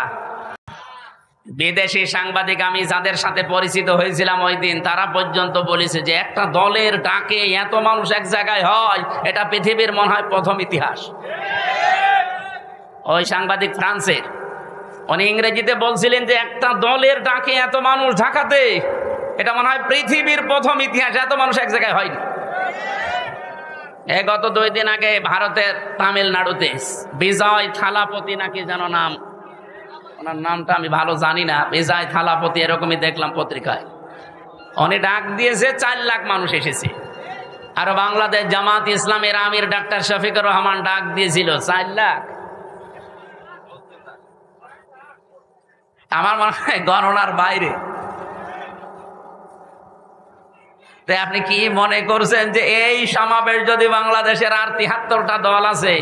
A: বিদেশি সাংবাদিক আমি যাদের সাথে পরিচিত হয়েছিলাম ওই দিন, তারা পর্যন্ত বলেছে যে একটা দলের ডাকে এত মানুষ এক জায়গায় হয়, এটা পৃথিবীর মনে হয় প্রথম ইতিহাস। ওই সাংবাদিক ফ্রান্সের, উনি ইংরেজিতে বলছিলেন যে একটা দলের ডাকে এত মানুষ ঢাকাতে, এটা মনে হয় পৃথিবীর প্রথম ইতিহাস, এত মানুষ এক জায়গায় হয়নি। গত 2 দিন আগে ভারতের তামিলনাড়ুতে বিজয় থালাপতি নাকি যেন নাম, ওনার নামটা আমি ভালো জানি না, বিজয় থালাপতি এরকমই দেখলাম পত্রিকায়, উনি ডাক দিয়েছে 4 লাখ মানুষ এসেছে। আর বাংলাদেশ জামাত ইসলামের আমির ডাক্তার শফিকুর রহমান ডাক দিয়েছিল 4 লাখ। আমার মনে হয় গণনার বাইরে। তাই আপনি কি মনে করছেন যে এই সমাবেশ যদি বাংলাদেশের আর 73টা দল আছে,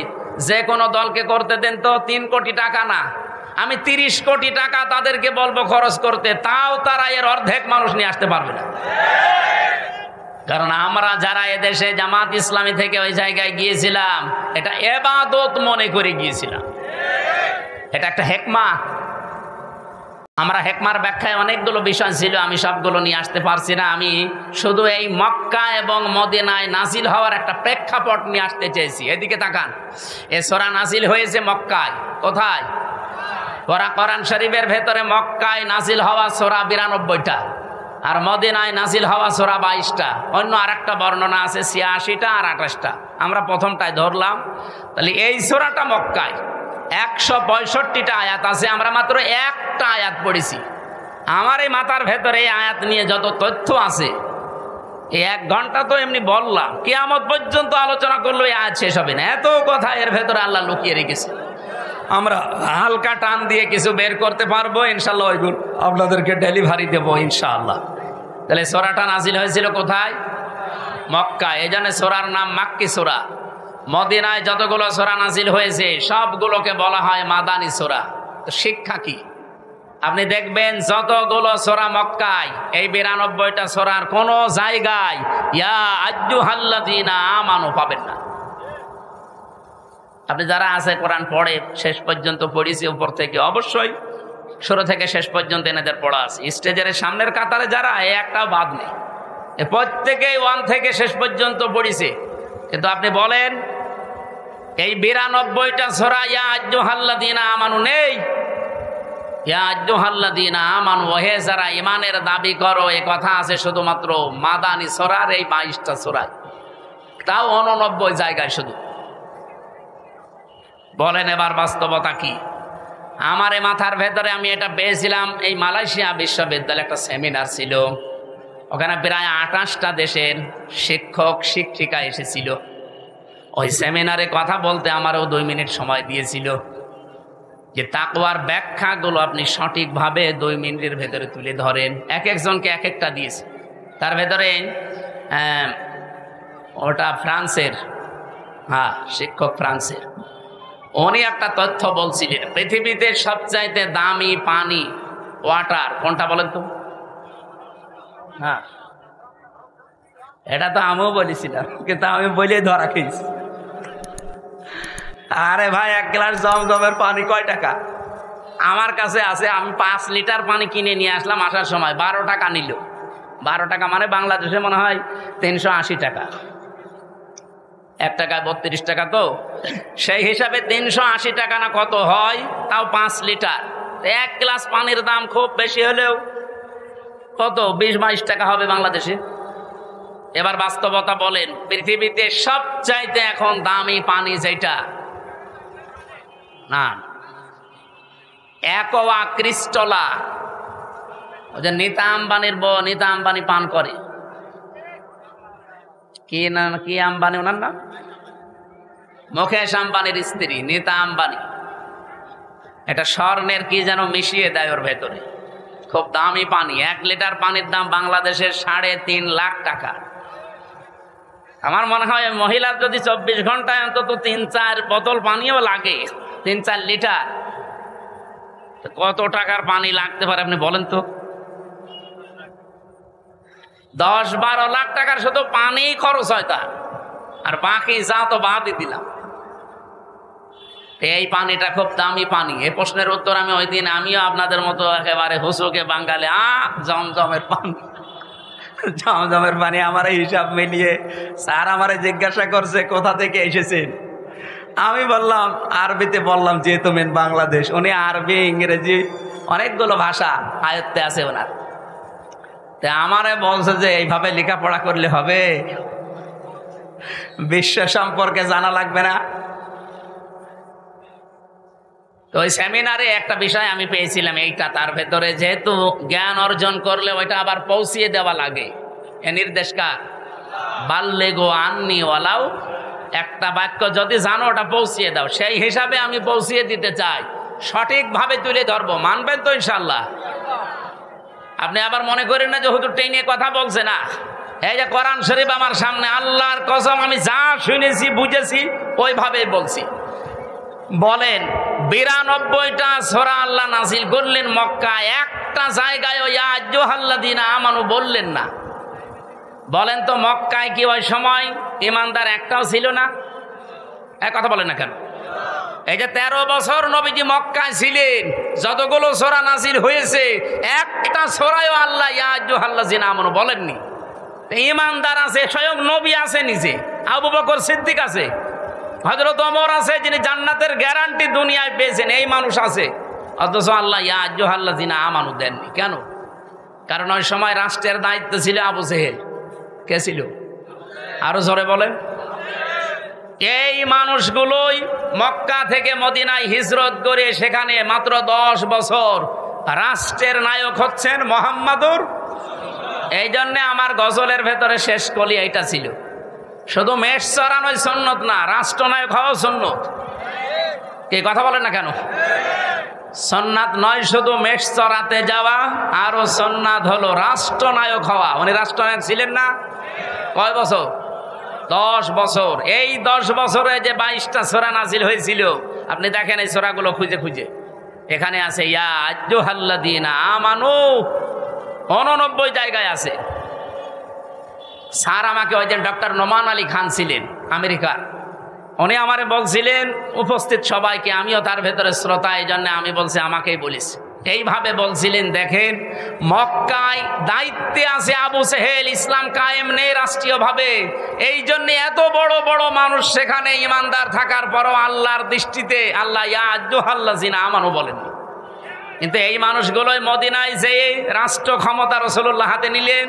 A: যে কোনো দলকে করতে দেন তো 3 কোটি টাকা না, আমি 30 কোটি টাকা তাদেরকে বলবো খরচ করতে, তাও তারা এর অর্ধেক মানুষ নিয়ে আসতে পারবে না। কারণ আমরা যারা এদেশে জামাত ইসলামী থেকে ওই জায়গায় গিয়েছিলাম, এটা ইবাদত মনে করে গিয়েছিলাম, এটা একটা হেকমা। আমরা হেকমার ব্যাখ্যায় অনেকগুলো বিষয় ছিল, আমি সবগুলো নিয়ে আসতে পারছি না। আমি শুধু এই মক্কা এবং মদিনায় নাজিল হওয়ার একটা প্রেক্ষাপট নিয়ে আসতে চেয়েছি। এদিকে তাকান, এ সূরা নাজিল হয়েছে মক্কায়। কোথায়? কোরআন শরীফের ভেতরে মক্কায় নাজিল হওয়া সূরা 92টা, আর মদিনায় নাজিল হওয়া সূরা 22টা। অন্য আরেকটা বর্ণনা আছে 86টা আর 28টা। আমরা প্রথমটায় ধরলাম। তাহলে এই সূরাটা মক্কায় 165টা আয়াত আছে, আমরা মাত্র একটা আয়াত পড়েছি। আমার এই মাথার ভেতরে এই আয়াত নিয়ে যত তথ্য আছে, এই 1 ঘন্টা তো এমনি বললাম, কিয়ামত পর্যন্ত আলোচনা করলে এই আয়াত শেষ হবে না। এত কথা এর ভেতরে আল্লাহ লুকিয়ে রেখেছে। আমরা হালকা টান দিয়ে কিছু বের করতে পারবো ইনশাল্লাহ, ওইগুলো আপনাদেরকে ডেলিভারি দেবো ইনশাআল্লাহ। তাহলে সূরাটা নাজিল হয়েছিল কোথায়? মক্কা। এই জন্য সূরার নাম মাক্কি সূরা। মদিনায় যতগুলো সূরা নাজিল হয়েছে সবগুলোকে বলা হয় মাদানী সূরা। তো শিক্ষা কি? আপনি দেখবেন যতগুলো সূরা মক্কায়, এই 92টা সূরার কোন জায়গায় ইয়া আইয়ুহাল্লাযীনা আমানু পাবেন না। আপনি যারা আছে কোরআন পড়ে, শেষ পর্যন্ত পড়েছি উপর থেকে, অবশ্যই শুরু থেকে শেষ পর্যন্ত এনাদের পড়া আছে। স্টেজের সামনের কাতারে যারা, একটাও বাদ নেই, প্রত্যেকেই 1 থেকে শেষ পর্যন্ত পড়েছে। কিন্তু আপনি বলেন এই 92টা সূরা ইয়া আইয়ুহাল্লাযীনা আমানু নেই। ইয়া আইয়ুহাল্লাযীনা আমানু, ওহে যারা ঈমানের দাবি করো, এই কথা আছে শুধুমাত্র মাদানী সূরার এই 22টা সূরায়, তাও 89 জায়গায় শুধু। বলেন এবার বাস্তবতা কি? আমার এই মাথার ভেতরে আমি এটা পেয়েছিলাম, এই মালয়েশিয়া বিশ্ববিদ্যালয়ে একটা সেমিনার ছিল, ওখানে প্রায় 28টা দেশের শিক্ষক শিক্ষিকা এসেছিল। ওই সেমিনারে কথা বলতে আমারও 2 মিনিট সময় দিয়েছিল, যে তাকওয়ার ব্যাখ্যাগুলো আপনি সঠিকভাবে 2 মিনিটের ভেতরে তুলে ধরেন। এক একজনকে এক একটা দিয়েছে। তার ভেতরে ওটা ফ্রান্সের, হ্যাঁ শিক্ষক ফ্রান্সের, উনি একটা তথ্য বলছিলেন, পৃথিবীতে সবচাইতে দামি পানি, ওয়াটার কোনটা বলেন তো? হ্যাঁ, এটা তো আমিও বলেছিলাম, কিন্তু আমি বলে ধরা খেয়েছি। আরে ভাই, 1 গ্লাস জমজমের পানি কয় টাকা? আমার কাছে আছে, আমি 5 লিটার পানি কিনে নিয়ে আসলাম, আসার সময় 12 টাকা নিল। 12 টাকা মানে বাংলাদেশে মনে হয় 380 টাকা। 1 টাকায় 32 টাকা, তো সেই হিসাবে 380 টাকা না কত হয়, তাও 5 লিটার। 1 গ্লাস পানির দাম খুব বেশি হলেও কত, 20-22 টাকা হবে বাংলাদেশে। এবার বাস্তবতা বলেন, পৃথিবীতে সবচাইতে এখন দামি পানি যেটা, না অ্যাকোয়া ক্রিস্টালা, ওই যে নীতা আম্বানির বউ, নীতা আম্বানি পান করে। কি নাম, কি আম্বানি ওনার নাম? মুকেশ আম্বানির স্ত্রী নীতা আম্বানি। এটা স্বর্ণের কি যেন মিশিয়ে দেয় ওর ভেতরে, খুব দামি পানি। 1 লিটার পানির দাম বাংলাদেশের 3.5 লাখ টাকা। আমার মনে হয় মহিলার যদি 24 ঘন্টায় অন্তত 3-4 বোতল পানিও লাগে, 3-4 লিটার, কত টাকার পানি লাগতে পারে আপনি বলেন তো? 10-12 লাখ টাকার শুধু পানি খরচ হয় তার, আর বাকি যা তো বাদই দিলাম। এই পানিটা খুব দামি পানি। এই প্রশ্নের উত্তর আমি ওই দিন আমিও আপনাদের মতো একেবারে হুসুকে বাঙালি জমজমের পানি, জমজমের পানি আমার হিসাব মিলিয়ে স্যার আমারে জিজ্ঞাসা করছে কোথা থেকে এসেছেন। আমি বললাম আরবিতে, বললাম যেহেতু মেন বাংলাদেশ, উনি আরবি ইংরেজি অনেকগুলো ভাষা আয়ত্তে আছে ওনার। তা আমারে বলছে যে এইভাবে লেখাপড়া করলে হবে, বিশ্ব সম্পর্কে জানা লাগবে না? তো ওই সেমিনারে একটা বিষয় আমি পেয়েছিলাম এইটা, তার ভেতরে যেহেতু জ্ঞান অর্জন করলে ওইটা আবার পৌঁছিয়ে দেওয়া লাগে। এ নির্দেশ কার? বাল্লেগো আন্নি ওয়ালাও, একটা বাক্য যদি জানো ওটা পৌঁছিয়ে দাও। সেই হিসাবে আমি পৌঁছিয়ে দিতে চাই, সঠিকভাবে তুলে ধরবো। মানবেন তো ইনশাল্লাহ? আপনি আবার মনে করেন না যে হুজুর টেনে কথা বলছে না। এই যে কোরআন শরীফ আমার সামনে, আল্লাহর কসম আমি যা শুনেছি বুঝেছি ওইভাবেই বলছি। বলেন 92টা সূরা আল্লাহ নাযিল করলেন মক্কায়, একটা জায়গায় ওই আইয়ুহাল্লাযীনা আমানু বললেন না। বলেন তো মক্কায় কি ওই সময় ইমানদার একটাও ছিল না? এক কথা বলেন না কেন? এই যে 13 বছর নবীজি মক্কায় ছিলেন, যতগুলো সূরা নাযিল হয়েছে একটা সূরায়ও আল্লাহ ইয়া আইয়ুহাল্লাযীনা আমানু বলেননি। ইমানদার আছে, স্বয়ং নবী আছে নিজে, আবু বকর সিদ্দিক আছে, হযরত ওমর আছে যিনি জান্নাতের গ্যারান্টি দুনিয়ায় পেয়েছেন, এই মানুষ আছে, অথচ আল্লাহ ইয়া আইয়ুহাল্লাযীনা আমানু দেননি। কেন? কারণ ওই সময় রাষ্ট্রের দায়িত্ব ছিল আবু জেহেল। কে ছিল? আরো জোরে বলেন। এই মানুষগুলোই মক্কা থেকে মদিনায় হিজরত করে সেখানে মাত্র 10 বছর রাষ্ট্রের নায়ক হচ্ছেন মুহাম্মাদুর। এই জন্যে আমার গজলের ভেতরে শেষ কলি এইটা ছিল, শুধু মেষ চড়ানোই সুন্নত না, রাষ্ট্রনায়ক হওয়া সুন্নত। কে কথা বলেন না কেন? সুন্নাত নয় শুধু মেষ চড়াতে যাওয়া, আরো সুন্নাত হলো রাষ্ট্রনায়ক হওয়া। উনি রাষ্ট্রনায়ক ছিলেন না? কয় বছর? 10 বছর। এই 10 বছরে যে 22টা সূরা নাযিল হয়েছিল, আপনি দেখেন এই সূরাগুলো খুঁজে খুঁজে, এখানে আছে ইয়া আইয়ুহাল্লাযীনা আমানু, 89 জায়গায় আছে। স্যার আমাকে ওই যে ডক্টর নোমান আলী খান ছিলেন আমেরিকার, উনি আমারে বলছিলেন উপস্থিত সবাইকে, আমিও তার ভেতরে শ্রোতা, এই জন্য আমি বলছি আমাকেই বলিস। এইভাবে বলছিলেন, দেখেন মক্কায় দায়িত্বে আছে আবু জেহেল, ইসলাম কায়েম নেই রাষ্ট্রীয়ভাবে, এই জন্য এত বড় বড় মানুষ সেখানে ইমানদার থাকার পরও আল্লাহর দৃষ্টিতে আল্লাহ ইয়া আইয়ুহাল্লাযীনা আমানু বলেননি। কিন্তু এই মানুষগুলোই মদিনায় যেয়ে রাষ্ট্র ক্ষমতা রাসূলুল্লাহ হাতে নিলেন,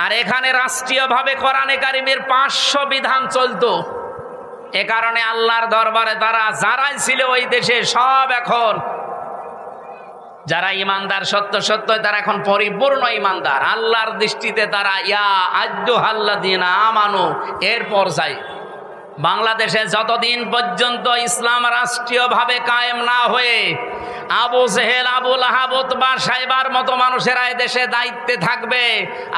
A: আর এখানে রাষ্ট্রীয়ভাবে কোরআনে কারিমের 500 বিধান চলতো। এ কারণে আল্লাহর দরবারে তারা যারাই ছিল ওই দেশে সব এখন যারা ইমানদার সত্য সত্য, তারা এখন পরিপূর্ণ ইমানদার। আল্লাহর দৃষ্টিতে তারা ইয়া আইয়ুহাল্লাযীনা আমানু এর পর্যায়ে। বাংলাদেশে যতদিন পর্যন্ত ইসলাম রাষ্ট্রীয়ভাবে কায়েম না হয়ে আবু জেহেল, আবু লাহাব, উতবা, সাইবার মতো মানুষেরা দেশে দায়িত্বে থাকবে,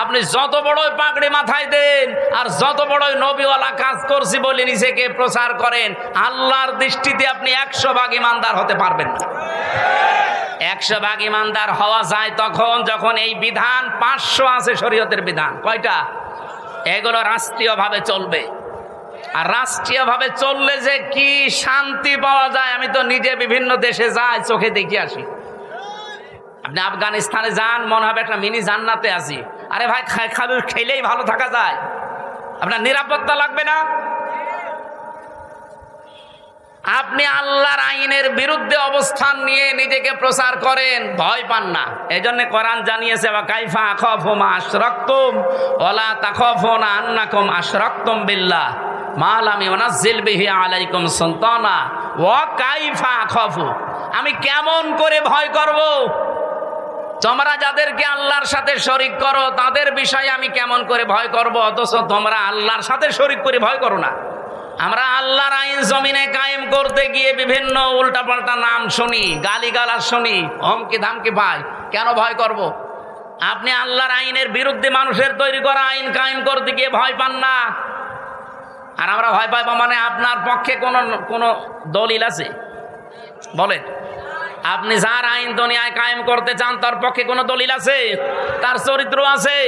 A: আপনি যত বড়ই পাগড়ি মাথায় দেন আর যত বড়ই নবীওয়ালা কাজ করছি বলে নিজেকে প্রচার করেন, আল্লাহর দৃষ্টিতে আপনি 100 ভাগ ইমানদার হতে পারবেন না। 100 ভাগ ইমানদার হওয়া যায় তখন যখন এই বিধান 500 আছে শরীয়তের বিধান। কয়টা? এগুলো রাষ্ট্রীয়ভাবে চলবে। আর রাষ্ট্রীয়ভাবে চললে যে কি শান্তি পাওয়া যায়, আমি তো নিজে বিভিন্ন দেশে যাই, চোখে দেখে আসি। আপনি আফগানিস্তানে যান, মনে হবে একটা মিনি জান্নাতে আছি। আরে ভাই, খাবার খেলেই ভালো থাকা যায়, আপনার নিরাপত্তা লাগবে না। আপনি আল্লাহর আইনের বিরুদ্ধে অবস্থান নিয়ে নিজেকে প্রচার করেন, ভয় পান না। এই জন্য কোরআন জানিয়েছে ওয়া কাইফা আখাফু মা আশরাকতুম ওয়ালা তাখাফুনা আন্নাকুম আশরাকতুম বিল্লাহ মা লাম ইউনাজ্জিল বিহি আলাইকুম সুলতানা ওয়া কাইফা আখাফু। আমি কেমন করে ভয় করব? তোমরা যাদেরকে আল্লাহর সাথে শরীক করো তাদের বিষয়ে আমি কেমন করে ভয় করব, অথচ তোমরা আল্লাহর সাথে শরীক করে ভয় করো না। আমরা আল্লাহর আইন জমিনে কায়েম করতে গিয়ে বিভিন্ন উল্টাপাল্টা নাম শুনি, গালিগালাজ শুনি, হুমকি ধামকি পাই, কেন ভয় করব? আপনি আল্লাহর আইনের বিরুদ্ধে মানুষের তৈরি করা আইন কায়েম করতে গিয়ে ভয় পান না। আর আমরা ভয় পাইব মানে আপনার পক্ষে কোনো দলিল আছে? বলেন, আপনি যার আইন দুনিয়ায় কায়েম করতে চান তার পক্ষে কোনো দলিল আছে? তার চরিত্র আছে?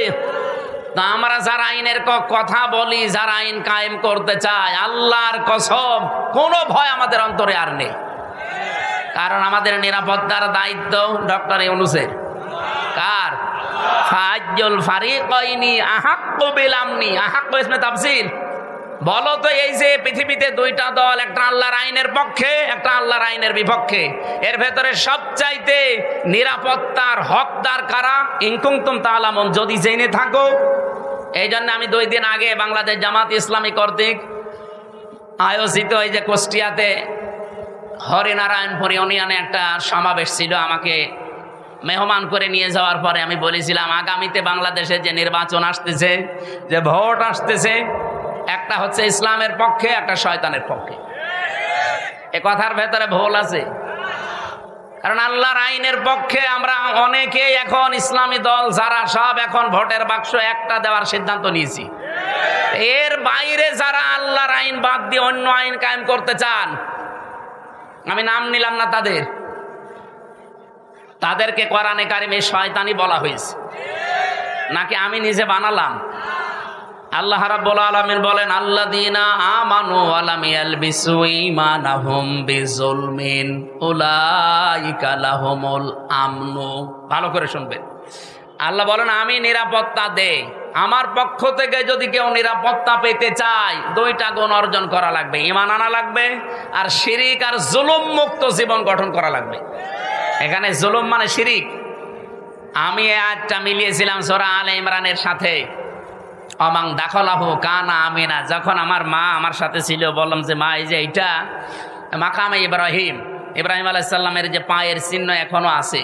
A: তা আমরা যারা আইনের কথা বলি, যারা আইন কায়েম করতে চায়, আল্লাহর কসম কোনো ভয় আমাদের অন্তরে আর নেই। কারণ আমাদের নিরাপত্তার দায়িত্ব ডক্টর ইউনূসের। কার? ফাজ্জুল ফারিকাইনি আহাক্কু বিল আমনি। আহাক্কু ইসমে তাফসীর। বলো তো, এই যে পৃথিবীতে দুইটা দল, একটা আল্লাহর আইনের পক্ষে, একটা আল্লাহর আইনের বিপক্ষে, এর ভেতরে সবচাইতে নিরাপত্তার হকদার কারা? ইন কুনতুম তা'লামুন, যদি জেনে থাকো। এই জন্য আমি 2 দিন আগে বাংলাদেশ জামাত ইসলামী কর্তৃক আয়োজিত এই যে কুষ্টিয়াতে হরিনারায়ণপুর ইউনিয়নে একটা সমাবেশ ছিল, আমাকে মেহমান করে নিয়ে যাওয়ার পরে আমি বলেছিলাম, আগামীতে বাংলাদেশে যে নির্বাচন আসতেছে, যে ভোট আসতেছে, একটা হচ্ছে ইসলামের পক্ষে, একটা শয়তানের পক্ষে। এ কথার ভেতরে ভুল আছে। কারণ আল্লাহর আইনের পক্ষে আমরা অনেকেই এখন ইসলামী দল যারা সব এখন ভোটের বাক্স একটা দেওয়ার সিদ্ধান্ত নিয়েছি। এর বাইরে যারা আল্লাহর আইন বাদ দিয়ে অন্য আইন কায়েম করতে চান, আমি নাম নিলাম না তাদেরকে কোরআনে কারিমে শয়তানি বলা হয়েছে, নাকি আমি নিজে বানালাম? আল্লাহ রাব্বুল আলামিন বলেন, আল্লাযীনা আমানু ওয়া লাম ইয়ালবিসু ঈমানাহুম বিযুলমিন উলাইকা লাহুমুল আমনু। ভালো করে শুনবেন। আল্লাহ বলেন, আমি নিরাপত্তা দেই। আমার পক্ষ থেকে যদি কেউ নিরাপত্তা পেতে চায়, 2টা গুণ অর্জন করা লাগবে। ঈমান আনা লাগবে, আর শিরিক আর জুলুম মুক্ত জীবন গঠন করা লাগবে। এখানে জুলুম মানে শিরিক। আমি এই আয়াতটা মিলিয়েছিলাম সূরা আলে ইমরানের সাথে। অমাং দাখলাহু কানা আমিনা। যখন আমার মা আমার সাথে ছিল, বললাম যে মা, এই যে এইটা মাকামে ইব্রাহিম আলাইহিস সালামের যে পায়ের চিহ্ন এখনো আছে।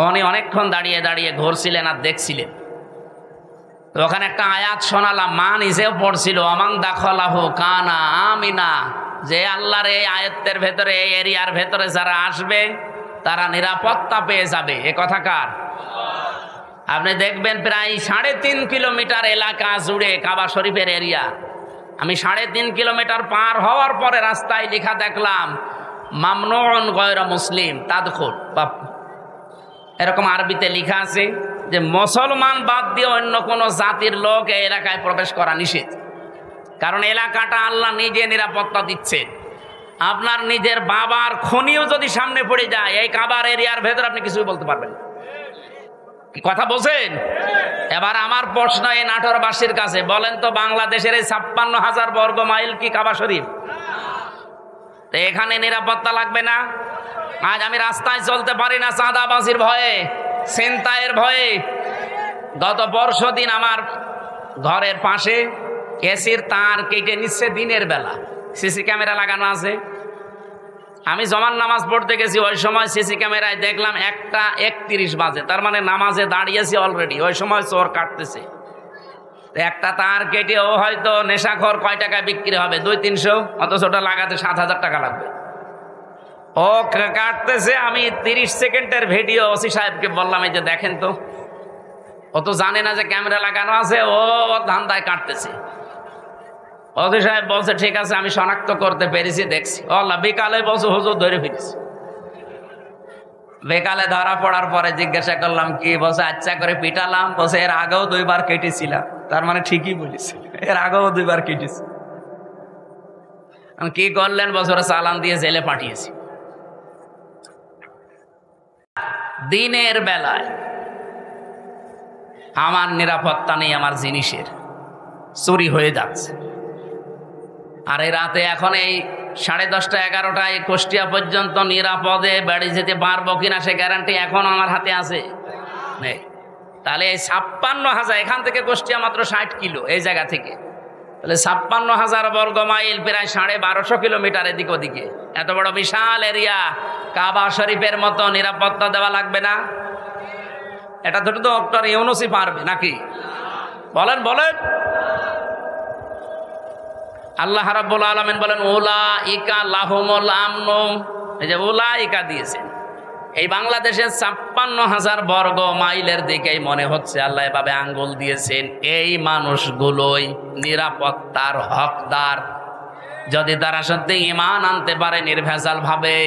A: উনি অনেকক্ষণ দাঁড়িয়ে দাঁড়িয়ে ঘুরছিলেন আর দেখছিলেন। তো ওখানে একটা আয়াত শোনালাম, মা নিজেও পড়ছিল, অমাং দাখলাহু কানা আমিনা, যে আল্লাহর এই আয়াতের ভেতরে, এই এরিয়ার ভেতরে যারা আসবে তারা নিরাপত্তা পেয়ে যাবে। এ কথা কার? আপনি দেখবেন প্রায় 3.5 কিলোমিটার এলাকা জুড়ে কাবা শরীফের এরিয়া। আমি 3.5 কিলোমিটার পার হওয়ার পরে রাস্তায় লেখা দেখলাম, মামনুউন গায়রা মুসলিম তাদখুল। এরকম আরবিতে লেখা আছে যে মুসলমান বাদ দিয়ে অন্য কোনো জাতির লোক এই এলাকায় প্রবেশ করা নিষেধ। কারণ এলাকাটা আল্লাহ নিজে নিরাপত্তা দিচ্ছে। আপনার নিজের বাবার খনিও যদি সামনে পড়ে যায়, এই কাবার এরিয়ার ভেতর আপনি কিছুই বলতে পারবেন না। কথা বলছেন? এবার আমার প্রশ্ন এই নাটোরবাসীর কাছে, বলেন তো, বাংলাদেশের এই 56,000 বর্গ মাইল কি কাবা শরীফ? তো এখানে নিরাপত্তা লাগবে না? আজ আমি রাস্তায় চলতে পারি না চাঁদাবাজির ভয়ে, ছিনতাইয়ের ভয়ে। গত পরশুদিন আমার ঘরের পাশে এসির তার কেটে নিচ্ছে দিনের বেলা, সিসি ক্যামেরা লাগানো আছে। আমি জমান নামাজ পড়তে গেছি, ওই সময় সিসি ক্যামেরায় দেখলাম 1:31 বাজে, তার মানে নামাজে দাঁড়িয়েছি অলরেডি, ওই সময় চোর কাটতেছে। একটা তার কেটে ও হয়তো নেশাখোর কয় টাকায় বিক্রি হবে? 200-300, অথচ ওটা লাগাতে 7,000 টাকা লাগবে। ও কাটতেছে, আমি 30 সেকেন্ডের ভিডিও ওসি সাহেবকে বললাম, এই যে দেখেন তো। ও তো জানে না যে ক্যামেরা লাগানো আছে, ও ধান্দায় কাটতেছে। ওসি সাহেব বলছে, ঠিক আছে, আমি শনাক্ত করতে পেরেছি, দেখছি। আল্লাহ, বিকালে বলছে হুজুর ধরে ফিরেছি। বেকালে ধরা পড়ার পরে জিজ্ঞাসা করলাম কি? বলছে আচ্ছা করে পিটালাম। বলছে এর আগেও 2 বার কেটেছিলাম। তার মানে ঠিকই বলেছে, এর আগেও 2 বার কেটেছি। কি করলেন? বলছে ওরা চালান দিয়ে জেলে পাঠিয়েছি। দিনের বেলায় আমার নিরাপত্তা নেই, আমার জিনিসের চুরি হয়ে যাচ্ছে। আর এই রাতে এখন এই 10:30 11টায় কুষ্টিয়া পর্যন্ত নিরাপদে বাড়ি যেতে পারবো কিনা সে গ্যারান্টি এখন আমার হাতে আছে নেই। তাহলে এই 56,000, এখান থেকে কুষ্টিয়া মাত্র 60 কিলো এই জায়গা থেকে, তাহলে 56,000 বর্গ মাইল, প্রায় 1250 কিলোমিটার এদিক ওদিকে, এত বড় বিশাল এরিয়া, কাবা শরীফের মতো নিরাপত্তা দেওয়া লাগবে না? এটা তো ডক্টর ইউনূসই পারবে নাকি? বলেন বলেন। আল্লাহ রাব্বুল আলামিন বলেন, উলাইকা লাহুমুল আমনু। এই যে উলাইকা দিয়েছেন, এই বাংলাদেশের 56,000 বর্গ মাইলের দিকেই মনে হচ্ছে আল্লাহ এভাবে আঙ্গুল দিয়েছেন। এই মানুষগুলোই নিরাপত্তার হকদার, যদি তারা সত্যি ঈমান আনতে পারে নির্ভেজাল ভাবে,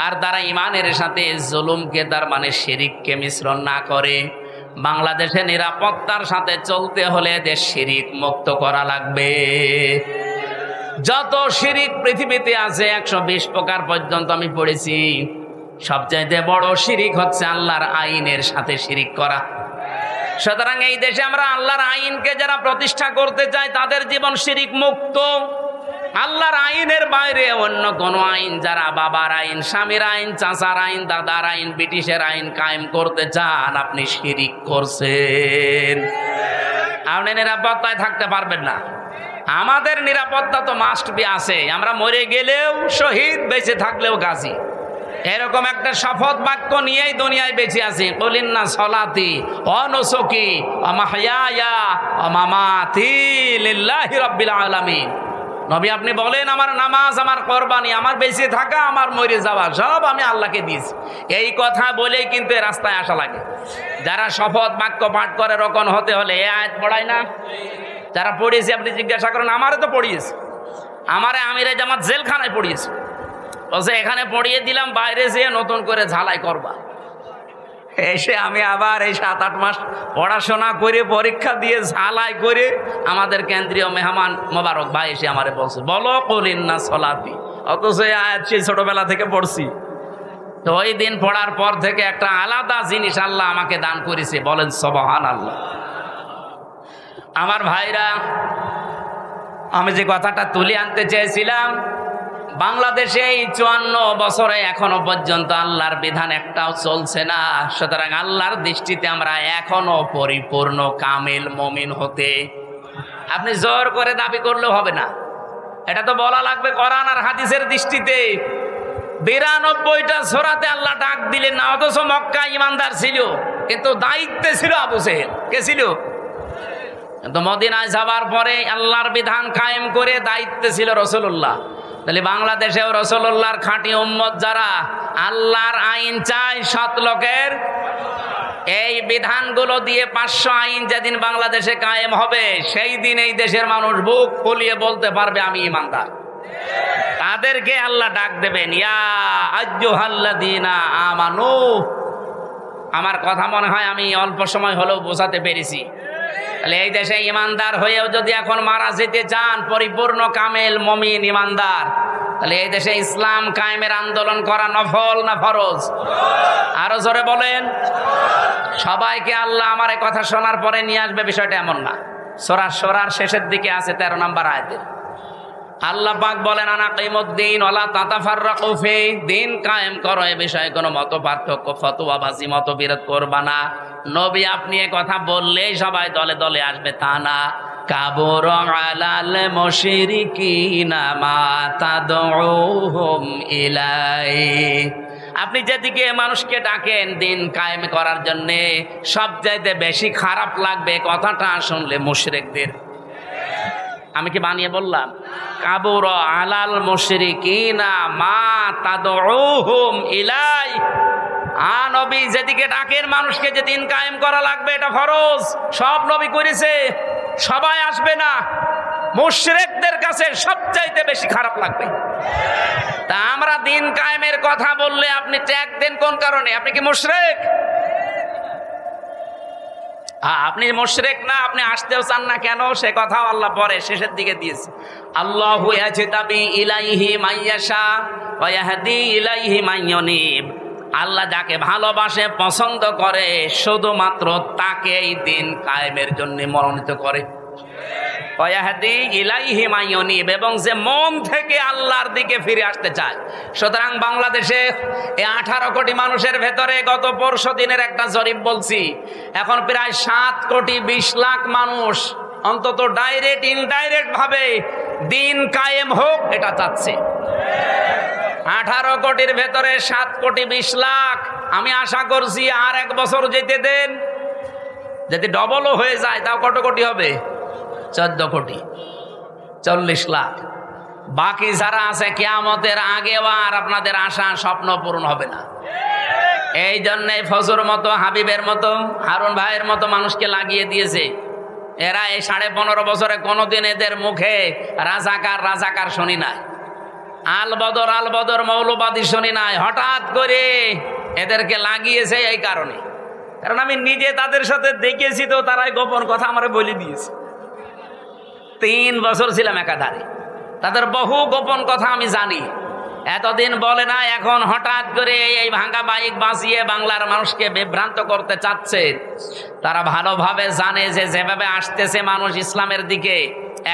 A: আর তারা ঈমানের সাথে জুলুমকে, তার মানে শিরিককে মিশ্রণ না করে, বাংলাদেশে নিরাপত্তার সাথে চলতে হলে দেশ শিরিক মুক্ত করা লাগবে। যত শিরিক পৃথিবীতে আছে 120 প্রকার পর্যন্ত আমি পড়েছি। সবচাইতে বড় শিরিক হচ্ছে আল্লাহর আইনের সাথে শিরিক করা। সুতরাং এই দেশে আমরা আল্লাহর আইনকে যারা প্রতিষ্ঠা করতে চাই তাদের জীবন শিরিক মুক্ত। আল্লাহর আইনের বাইরে অন্য কোন আইন, যারা বাবার আইন, স্বামীর আইন, চাচার আইন, দাদার আইন, ব্রিটিশের আইন কায়েম করতে চান, আপনি শিরিক করছেন। আপনি নিরাপত্তায় থাকতে পারবেন না। আমাদের নিরাপত্তা তো মাস্ট বি আছে। আমরা মরে গেলেও শহীদ, বেঁচে থাকলেও গাজী। এরকম একটা শপথ বাক্য নিয়েই দুনিয়ায় বেঁচে আছি। বলিন্না সলাতি অনুসুকি মাহইয়া মামাতি লিল্লাহি রাব্বিল আলামিন। নবী আপনি বলেন, আমার নামাজ, আমার কোরবানি, আমার বেঁচে থাকা, আমার মরে যাওয়া সব আমি আল্লাহকে দিয়েছি। এই কথা বলেই কিন্তু রাস্তায় আসা লাগে। যারা শপথ বাক্য পাঠ করে রকম হতে হলে এ আয়াত পড়ায় না? যারা পড়িয়েছে আপনি জিজ্ঞাসা করেন, আমারে তো পড়িয়েছে, আমারে আমিরে জামাত জেলখানায় পড়িয়েছে। বলছে এখানে পড়িয়ে দিলাম, বাইরে যেয়ে নতুন করে ঝালাই করবা। এসে আমি আবার এই 7-8 মাস পড়াশোনা করে পরীক্ষা দিয়ে ঝালাই করে আমাদের কেন্দ্রীয় মেহমান মোবারক ভাই এসে আমারে বলছে, বলো কলিন্না সলাতি। অথচ আয়াত সেই ছোটবেলা থেকে পড়ছি। তো ওই দিন পড়ার পর থেকে একটা আলাদা জিনিস আল্লাহ আমাকে দান করেছে। বলেন সুবহানাল্লাহ। আমার ভাইরা, আমি যে কথাটা তুলে আনতে চেয়েছিলাম, বাংলাদেশে এই 54 বছরে এখনো পর্যন্ত আল্লাহর বিধান একটাও চলছে না। সুতরাং আল্লাহর দৃষ্টিতে আমরা এখনো পরিপূর্ণ কামিল মুমিন হতে, আপনি জোর করে দাবি করলেও হবে না। এটা তো বলা লাগবে কোরআন আর হাদিসের দৃষ্টিতে। 92টা সূরাতে আল্লাহ ডাক দিলেন না, অথচ মক্কা ইমানদার ছিল, কিন্তু দায়িত্বে ছিল আবু জেহেল। কে ছিল? কিন্তু মদিনায় যাবার পরে আল্লাহর বিধান কায়েম করে দায়িত্বে ছিল রাসূলুল্লাহ। তাহলে বাংলাদেশেও রাসূলুল্লাহর খাঁটি উম্মত যারা আল্লাহর আইন চায়, 7 লোকের এই বিধানগুলো দিয়ে 500 আইন যেদিন বাংলাদেশে কায়েম হবে, সেই দিন এই দেশের মানুষ বুক ফুলিয়ে বলতে পারবে আমি ইমানদার। তাদেরকে আল্লাহ ডাক দেবেন, ইয়া আইয়ুহাল্লাযীনা আমানু। আমার কথা মনে হয় আমি অল্প সময় হলেও বোঝাতে পেরেছি। তাহলে এই দেশে ইমানদার হয়েও যদি এখন মারা যেতে চান, পরিপূর্ণ কামেল মুমিন ইমানদার, তাহলে এই দেশে ইসলাম কায়েমের আন্দোলন করা নফল না ফরজ? আরো জোরে বলেন। সবাইকে আল্লাহ আমার এই কথা শোনার পরে নিয়ে আসবে, বিষয়টা এমন না। সূরা শুরার শেষের দিকে আছে 13 নম্বর আয়াতে আল্লাহ পাক বলেন, আনা কিমুদ্দিন ওয়ালা তাতাফাররাকু ফি। দিন কায়েম করো, এ বিষয়ে কোনো মত পার্থক্য, ফতোয়াবাজি, মতবিরোধ করবা না। নবী আপনি এ কথা বললেই সবাই দলে দলে আসবে তা না। কাবুর আলাল মুশরিকিনা মা তাদউহুম ইলাই। আপনি যেদিকে মানুষকে ডাকেন দিন কায়েম করার জন্য, সবচাইতে বেশি খারাপ লাগবে কথাটা শুনলে মুশরিকদের। আমি কি বানিয়ে বললাম? কাবুর আলাল মুশরিকিনা মা তাদউহুম ইলাই। নবী যেদিকে ডাকেন মানুষকে, যে দিন কায়েম করা লাগবে, এটা ফরজ, সব নবী করেছে, সবাই আসবে না। মুশরিকদের কাছে সবচাইতে বেশি খারাপ লাগবে। তা আমরা দিন কায়েমের কথা বললে আপনি ত্যাগ দেন কোন কারণে? আপনি কি মুশরিক? আপনি মুশরিক না, আপনি আসতেও চান না কেন? সে কথাও আল্লাহ পরে শেষের দিকে দিয়েছে। আল্লাহু ইয়াজতাবি ইলাইহি মাইয়াশা ওয়া ইয়াহদি ইলাইহি মাইয়ুনিব। আল্লাহ যাকে ভালোবাসে, পছন্দ করে, শুধুমাত্র তাকে এই দিন কায়েমের জন্য মনোনীত করে। ওয়া ইয়াহদি ইলাইহি মাইয়ুনিব, এবং যে মন থেকে আল্লাহর দিকে ফিরে আসতে চায়। সুতরাং বাংলাদেশে এই 18 কোটি মানুষের ভেতরে গত পরশু দিনের একটা জরিপ বলছি, এখন প্রায় 7 কোটি 20 লাখ মানুষ অন্তত ডাইরেক্ট ইনডাইরেক্ট ভাবে দিন কায়েম হোক এটা চাচ্ছে। 18 কোটির ভেতরে 7 কোটি 20 লাখ। আমি আশা করছি আর 1 বছর যেতে দেন, যদি ডবলও হয়ে যায় তাও কত কোটি হবে? 14 কোটি, 40 লাখ। বাকি যারা আছে কিয়ামতের আগেও আর আপনাদের আশা স্বপ্ন পূরণ হবে না। এই জন্যে ফজর মতো, হাবিবের মতো, হারুন ভাইয়ের মতো মানুষকে লাগিয়ে দিয়েছে। এরা এই 15.5 বছরে কোনোদিন এদের মুখে রাজাকার রাজাকার শুনি নাই, আল বদর মৌলবাদী শুনি নাই। হঠাৎ করে এদেরকে লাগিয়েছে এই কারণে। কারণ আমি নিজে তাদের সাথে দেখেছি, তো তারাই গোপন কথা আমারে বলে দিয়েছে। 3 বছর ছিলাম একাধারে, তাদের বহু গোপন কথা আমি জানি। এতদিন বলে না, এখন হঠাৎ করে এই ভাঙা বাইক বাঁচিয়ে বাংলার মানুষকে বিভ্রান্ত করতে চাচ্ছে। তারা ভালোভাবে জানে যে যেভাবে আসতেছে মানুষ ইসলামের দিকে,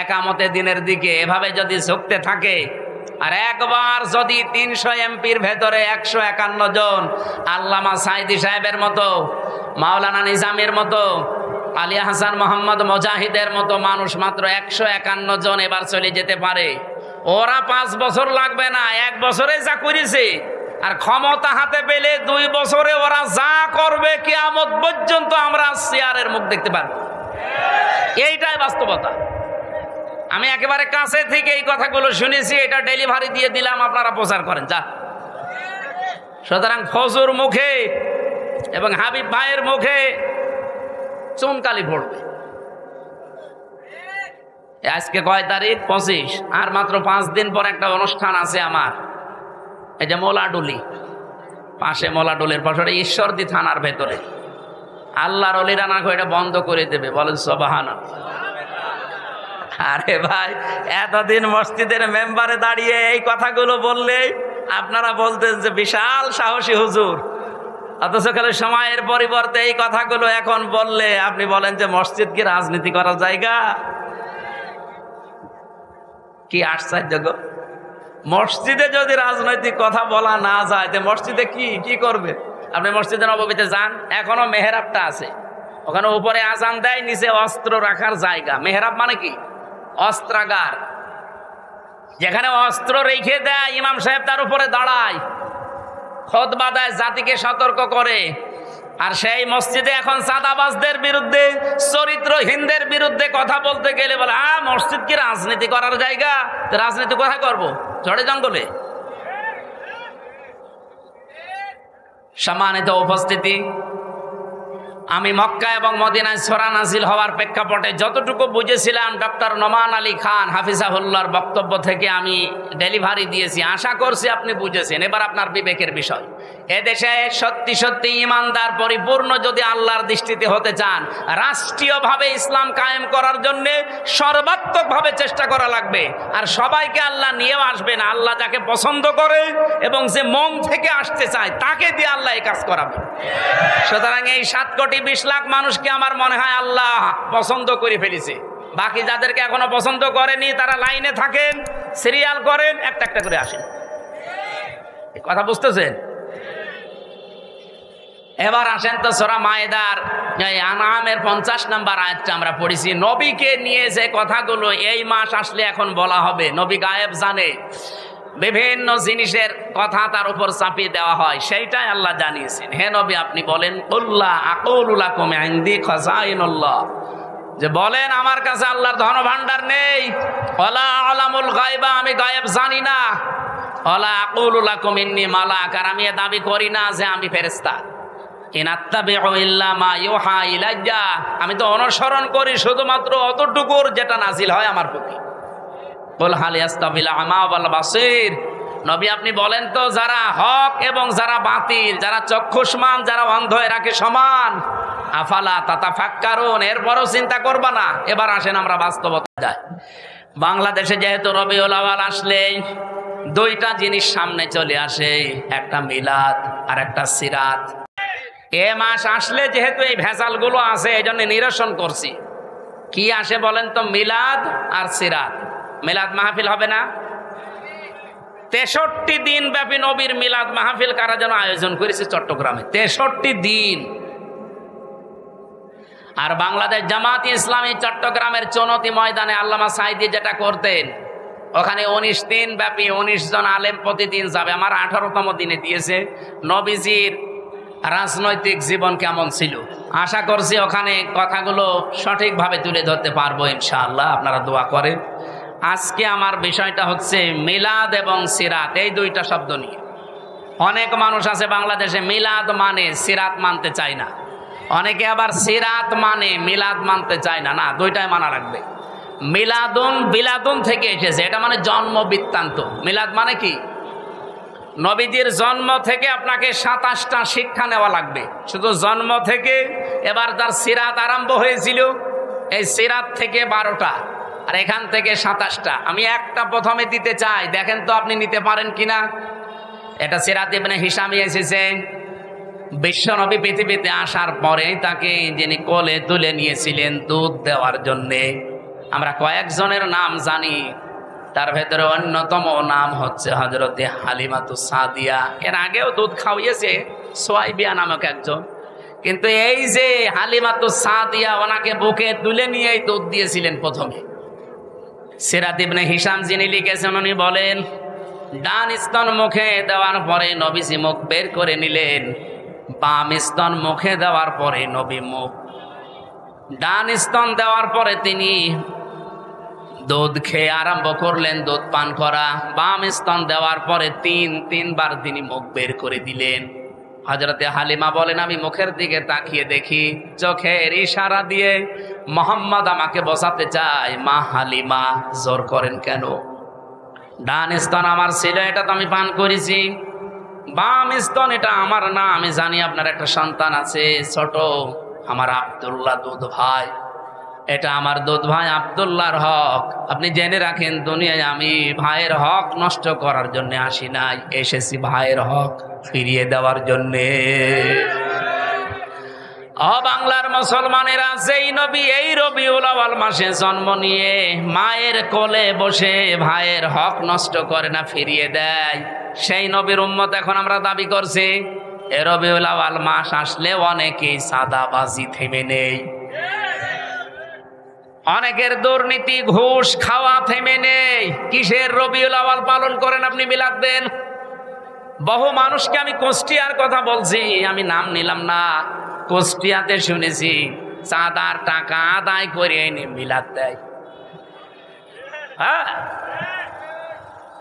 A: একামতে দিনের দিকে, এভাবে যদি ঝুঁকতে থাকে, আর একবার যদি 300 এমপির ভেতরে 151 জন আল্লামা সাইদি সাহেবের মতো, মাওলানা নিজামের মতো, আলী হাসান মোহাম্মদ মুজাহিদের মতো মানুষ মাত্র 151 জন এবার চলে যেতে পারে, ওরা 5 বছর লাগবে না, 1 বছরে যা করেছে, আর ক্ষমতা হাতে পেলে 2 বছরে ওরা যা করবে কিয়ামত পর্যন্ত আমরা চেয়ারের মুখ দেখতে পারবো। এইটাই বাস্তবতা। আমি একেবারে কাছে থেকে এই কথাগুলো শুনেছি, এটা ডেলিভারি দিয়ে দিলাম, আপনারা প্রচার করেন যা। সুতরাং ফজুর মুখে এবং হাবিব ভাইয়ের মুখে চুনকালি পড়বে। আজকে কয় তারিখ? 25। আর মাত্র 5 দিন পর একটা অনুষ্ঠান আছে আমার, এই যে মোলাডুলি পাশে, মোলাডুলির পাশে ঈশ্বরদী থানার ভেতরে। আল্লাহর ওলিরা না এটা বন্ধ করে দেবে, বলেন সুবহানাল্লাহ। আরে ভাই, এতদিন মসজিদের মেম্বারে দাঁড়িয়ে এই কথাগুলো বললে আপনারা বলতেন যে বিশাল সাহসী হুজুর, অথচ কালে সময়ের পরিবর্তে এই কথাগুলো এখন বললে আপনি বলেন যে মসজিদ কি রাজনীতি করার জায়গা? কি আশ্চর্য! মসজিদে যদি রাজনৈতিক কথা বলা না যায়, তো মসজিদে কি করবে? আপনি মসজিদে নববীতে যান, এখনো মেহরাবটা আছে, ওখানে উপরে আজান দেয়, নিচে অস্ত্র রাখার জায়গা। মেহরাব মানে কি? অস্ত্রাগার, যেখানে অস্ত্র রেখে দেয়, ইমাম সাহেব তার উপরে দাঁড়ায়, খুতবা দেয়, জাতিকে সতর্ক করে। আর সেই মসজিদে এখন চাঁদাবাজদের বিরুদ্ধে, চরিত্রহীনদের বিরুদ্ধে কথা বলতে গেলে বলে মসজিদ কি রাজনীতি করার জায়গা? রাজনীতি কোথায় করবো? ঝড়ে জঙ্গলে। সম্মানিত উপস্থিতি, আমি মক্কা এবং মদিনায় সূরা নাযিল হওয়ার প্রেক্ষাপটে যতটুকু বুঝেছিলাম ডক্টর নোমান আলী খান হাফিজাহুল্লাহর বক্তব্য থেকে আমি ডেলিভারি দিয়েছি। আশা করছি আপনি বুঝেছেন। এবার আপনার বিবেকের বিষয়, এদেশে সত্যি সত্যি ইমানদার পরিপূর্ণ যদি আল্লাহর দৃষ্টিতে হতে চান, রাষ্ট্রীয়ভাবে ইসলাম কায়েম করার জন্য সর্বাত্মকভাবে চেষ্টা করা লাগবে। আর সবাইকে আল্লাহ নিয়েও আসবেন, আল্লাহ যাকে পছন্দ করে এবং যে মন থেকে আসতে চায় তাকে দিয়ে আল্লাহ এই কাজ করাবে। সুতরাং এই 7,20,00,000 মানুষকে আমার মনে হয় আল্লাহ পছন্দ করে ফেলেছে। বাকি যাদেরকে এখনো পছন্দ করেনি তারা লাইনে থাকেন, সিরিয়াল করেন, একটা একটা করে আসেন। কথা বুঝতেছেন? এবার আসেন তো সূরা মায়েদার আনআমের 50 নম্বর আয়াতটা আমরা পড়েছি। নবীকে নিয়ে যে কথাগুলো এই মাস আসলে এখন বলা হবে, নবী গায়েব জানে, বিভিন্ন জিনিসের কথা তার উপর চাপিয়ে দেওয়া হয়, সেইটাই আল্লাহ জানিয়েছেন। হে নবী, আপনি বলেন কুল্লা আকুলু লাকুম ইনদি খাযাইনুল্লাহ, যে বলেন আমার কাছে আল্লাহর ধন ভান্ডার নেই। ওয়ালা আলামুল গায়বা, আমি গায়েব জানি না। ওয়ালা আকুলু লাকুম ইন্নী মালাক, আর আমি দাবি করি না যে আমি ফেরেশতা। ইন আত্তাবিউ ইল্লা মা ইউহা ইলাইয়া, আমি তো অনুসরণ করি শুধুমাত্র অতটুকুর যেটা নাজিল হয় আমার প্রতি। কুল হাল ইয়াস্তাবিল আমা ওয়াল বাসীর, নবী আপনি বলেন তো যারা হক এবং যারা বাতিল, যারা চক্ষুষ্মান যারা অন্ধ, এরা কি সমান? আফালা তাতাফাক্কারুন, এরপরও চিন্তা করবা না? এবার আসেন আমরা বাস্তবতা যাই। বাংলাদেশে যেহেতু রবিউল আউয়াল আসলে 2টা জিনিস সামনে চলে আসে, একটা মিলাদ আর একটা সিরাত। এ মাস আসলে যেহেতু এই ভেজালগুলো আছে, এই জন্য নিরসন করছি। কি আসে বলেন তো? মিলাদ আর সিরাত। মিলাদ মাহফিল হবে না? 63 দিন ব্যাপী নবীর মিলাদ মাহফিল কারা যেন আয়োজন করেছে চট্টগ্রামে, 63 দিন। আর বাংলাদেশ জামাত ইসলামী চট্টগ্রামের চনতি ময়দানে আল্লামা সাইদি যেটা করতেন, ওখানে 19 দিন ব্যাপী 19 জন আলেম প্রতিদিন যাবে। আমার 18তম দিনে দিয়েছে নবীজির রাজনৈতিক জীবন কেমন ছিল। আশা করছি ওখানে কথাগুলো সঠিকভাবে তুলে ধরতে পারবো ইনশাআল্লাহ, আপনারা দোয়া করেন। আজকে আমার বিষয়টা হচ্ছে মিলাদ এবং সিরাত, এই 2টা শব্দ নিয়ে। অনেক মানুষ আছে বাংলাদেশে মিলাদ মানে সিরাত মানতে চায় না, অনেকে আবার সিরাত মানে মিলাদ মানতে চায় না। না, 2টাই মানা রাখবে। মিলাদুন বিলাদুন থেকে এসেছে, এটা মানে জন্ম বৃত্তান্ত। মিলাদ মানে কি? নবীজির জন্ম থেকে আপনাকে 27টা শিক্ষা নেওয়া লাগবে, শুধু জন্ম থেকে। এবার তার সিরাত আরম্ভ হয়েছিল, এই সিরাত থেকে 12টা, আর এখান থেকে 27টা। আমি একটা প্রথমে দিতে চাই, দেখেন তো আপনি নিতে পারেন কিনা। এটা সিরাত ইবনে হিশামে এসেছে। বিশ্ব নবী পৃথিবীতে আসার পরে তাকে যিনি কোলে তুলে নিয়েছিলেন দুধ দেওয়ার জন্যে, আমরা কয়েকজনের নাম জানি, তার ভেতরে অন্যতম নাম হচ্ছে হযরতে হালিমাতুস সাদিয়া। এর আগেও দুধ খাওয়িয়েছে সোয়াইবিয়া নামক একজন, কিন্তু এই যে হালিমাতুস সাদিয়া, ওনাকে বুকে তুলে নিয়েই দুধ দিয়েছিলেন প্রথমে। সিরাত ইবনে হিশাম যিনি লিখেছেন, উনি বলেন ডান স্তন মুখে দেওয়ার পরে নবীজি মুখ বের করে নিলেন, বাম স্তন মুখে দেওয়ার পরে নবী মুখ, ডান স্তন দেওয়ার পরে তিনি দুধ খেয়ে আরম্ভ করলেন দুধ পান করা। বাম স্তন দেওয়ার পরে তিনবার তিনি মুখ বের করে দিলেন। হযরতে হালিমা বলেন, আমি মুখের দিকে তাকিয়ে দেখি, চোখের ইশারা দিয়ে মোহাম্মদ আমাকে বসাতে চায়। মা হালিমা, জোর করেন কেন? ডান স্তন আমার ছিল, এটা তো আমি পান করেছি। বাম স্তন এটা আমার না, আমি জানি আপনার একটা সন্তান আছে ছোট, আমার আব্দুল্লাহ দুধ ভাই, এটা আমার দুধ ভাই আব্দুল্লাহর হক। আপনি জেনে রাখেন, দুনিয়ায় আমি ভাইয়ের হক নষ্ট করার জন্য আসি নাই, এসেছি ভাইয়ের হক ফিরিয়ে দেওয়ার জন্যে। বাংলার মুসলমানেরা, যেই নবী এই রবিউল আউয়াল মাসে জন্ম নিয়ে মায়ের কোলে বসে ভাইয়ের হক নষ্ট করে না, ফিরিয়ে দেয়, সেই নবীর উম্মত এখন আমরা দাবি করছি। এ রবিউল আউয়াল মাস আসলে অনেকেই সাদাবাজি থেমে নেই, অনেকের দুর্নীতি ঘুষ খাওয়া থেমে নেই। কিসের রবিউল আউয়াল পালন করেন আপনি, মিলাদ দেন। বহু মানুষকে আমি কুষ্টিয়ার কথা বলছি, আমি নাম নিলাম না, কুষ্টিয়াতে শুনেছি চাঁদার টাকা আদায় করে এনে মিলাদ দেয়। হ্যাঁ,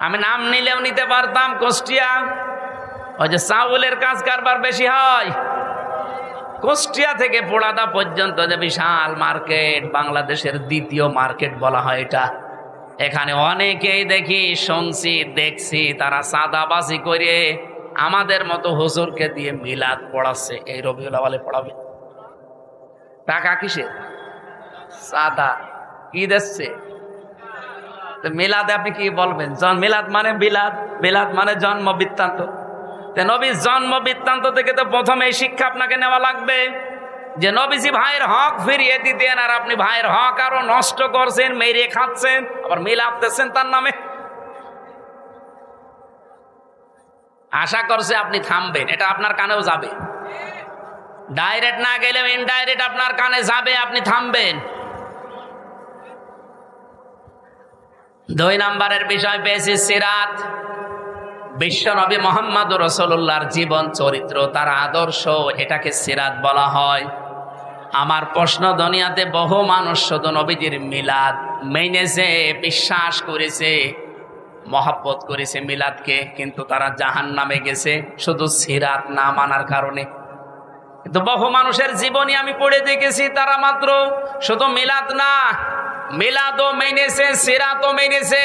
A: আমি নাম নিলেও নিতে পারতাম। কুষ্টিয়া, ওই যে চাউলের কাজ কারবার বেশি হয়, কুষ্টিয়া থেকে পোড়াদা পর্যন্ত যে বিশাল মার্কেট, বাংলাদেশের দ্বিতীয় মার্কেট বলা হয় এটা। এখানে অনেকেই দেখি, শুনছি, দেখছি, তারা সাদাবাজি করে আমাদের মতো হুজুরকে দিয়ে মিলাদ পড়াচ্ছে। এই রবিউল আউয়ালে পড়াবে, টাকা কিসে? সাদা। কি দিচ্ছে? মিলাদে আপনি কি বলবেন? মিলাদ মানে বিলাদ, বিলাদ মানে জন্ম বৃত্তান্ত। নবীর জন্ম বৃত্তান্ত থেকে তো প্রথমে এই শিক্ষা আপনাকে নেওয়া লাগবে যে নবীজি ভাইয়ের হক ফিরিয়ে দিতেন, আর আপনি ভাইয়ের হক আরো নষ্ট করছেন, মেরে খাচ্ছেন, আবার মিলাদ দিচ্ছেন তার নামে। আশা করছে আপনি থামবেন, এটা আপনার কানেও যাবে, ডাইরেক্ট না গেলেও ইনডাইরেক্ট আপনার কানে যাবে, আপনি থামবেন। 2 নম্বরের বিষয় পেয়েছি সিরাত। বিশ্ব নবী মুহাম্মদুর রাসূলুল্লাহর জীবন চরিত্র, তার আদর্শ, এটাকে সিরাত বলা হয়। আমার প্রশ্ন, দুনিয়াতে বহু মানুষ শুধু নবীজির মিলাদ মেনেছে, বিশ্বাস করেছে, মহব্বত করেছে মিলাদকে, কিন্তু তারা জাহান্নামে গেছে শুধু সিরাত না মানার কারণে। কিন্তু বহু মানুষের জীবনী আমি পড়ে দেখেছি, তারা মাত্র শুধু মিলাদ না, মিলাদও মেনেছে, সিরাতও মেনেছে।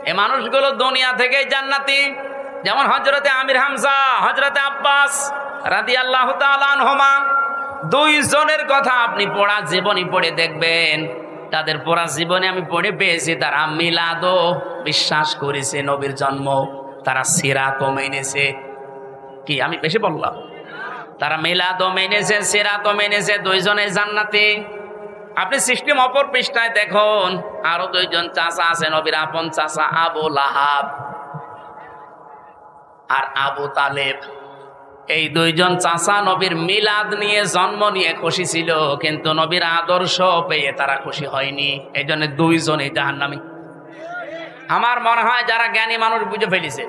A: এই মানুষগুলো দুনিয়া থেকে জান্নাতি। যেমন হযরতে আমির হামজা, হযরতে আব্বাস রাদিয়াল্লাহু তাআলা আনহুমা, 2 জনের কথা আপনি পড়া জীবনী পড়ে দেখবেন, তাদের পড়া জীবনে আমি পড়ে পেয়েছি, তারা মিলাদও বিশ্বাস করেছে, নবীর জন্ম, তারা সিরাতও মেনেছে। কি আমি বেশি বললাম? তারা মিলাদও মেনেছে, সিরাতও মেনেছে, 2 জনে জান্নাতি। আপনি সিস্টেম অপর পৃষ্ঠায় দেখুন, আরো 2 জন চাচা আছে, নবীর আপন চাচা, আবু লাহাব আর আবু তালেব। এই 2 জন চাচা নবীর মিলাদ নিয়ে, জন্ম নিয়ে খুশি ছিল, কিন্তু নবীর আদর্শ পেয়ে তারা খুশি হয়নি, এই জন্য 2 জনই জাহান্নামী। আমার মনে হয় যারা জ্ঞানী মানুষ বুঝে ফেলেছে।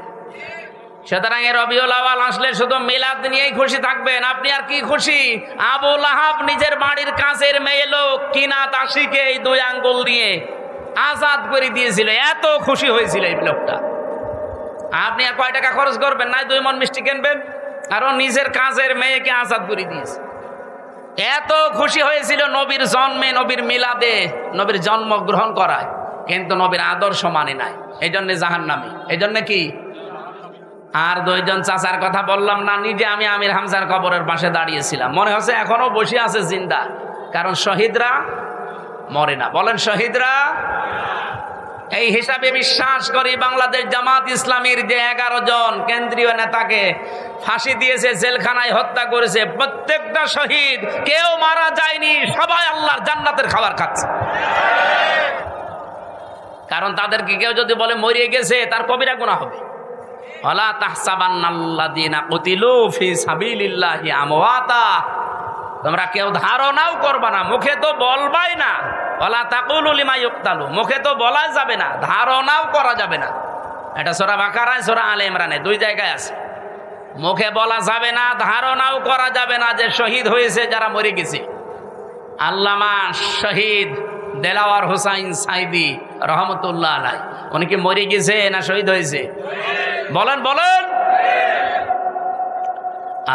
A: সুতরাং রবিউল আউয়াল আসলে শুধু মিলাদ নিয়েই খুশি থাকবেন, আপনি আর কি খুশি? আবু লাহাব নিজের বাড়ির কাছের মেয়ে লোক কিনা দাসীকে এই 2 আঙ্গুল দিয়ে আজাদ করে দিয়েছিল, এত খুশি হয়েছিল এই লোকটা। আপনি আর কয় টাকা খরচ করবেন না, 2 মণ মিষ্টি কিনবেন, আর ও নিজের কাজের মেয়েকে আজাদ করে দিয়েছে। এত খুশি হয়েছিল নবীর জন্মে, নবীর মিলাদে, নবীর জন্ম গ্রহণ করায়, কিন্তু নবীর আদর্শ মানে নাই, এই জন্য জাহান্নামী। এই জন্য কি আর দুইজন চাচার কথা বললাম না, নিজে আমি আমির হামজার কবরের পাশে দাঁড়িয়েছিলাম, মনে হচ্ছে এখনো বসে আছে জিন্দা, কারণ শহীদরা মরে না। বলেন শহীদরা। এই হিসাবে বিশ্বাস করি বাংলাদেশ জামাত ইসলামীর যে 11 জন কেন্দ্রীয় নেতাকে ফাঁসি দিয়েছে, জেলখানায় হত্যা করেছে, প্রত্যেকটা শহীদ, কেউ মারা যায়নি, সবাই আল্লাহর জান্নাতের খাবার খাচ্ছে। কারণ তাদেরকে কেউ যদি বলে মরিয়ে গেছে, তার কবিরা গুনাহ হবে। ওয়ালা তাহসাবান্নাল্লাযীনা কুতিলু ফি সাবিলিল্লাহি আমওয়াতা, তোমরা কেউ ধারণাও করবা না, মুখে তো বলবাই না। ওয়ালা তাকুলু লিমা ইউকতালু, মুখে তো বলা যাবে না, ধারণাও করা যাবে না। এটা সূরা বাকারায়, সূরা আলে ইমরানে 2 জায়গায় আছে। মুখে বলা যাবে না, ধারণাও করা যাবে না যে শহীদ হয়েছে যারা মরে গেছে। আল্লামা শহীদ দেলাওয়ার হোসাইন সাইদি রহমতুল্লাহ আলাইহি, উনি কি মরে গেছে না শহীদ হয়েছে? বলেন বলেন।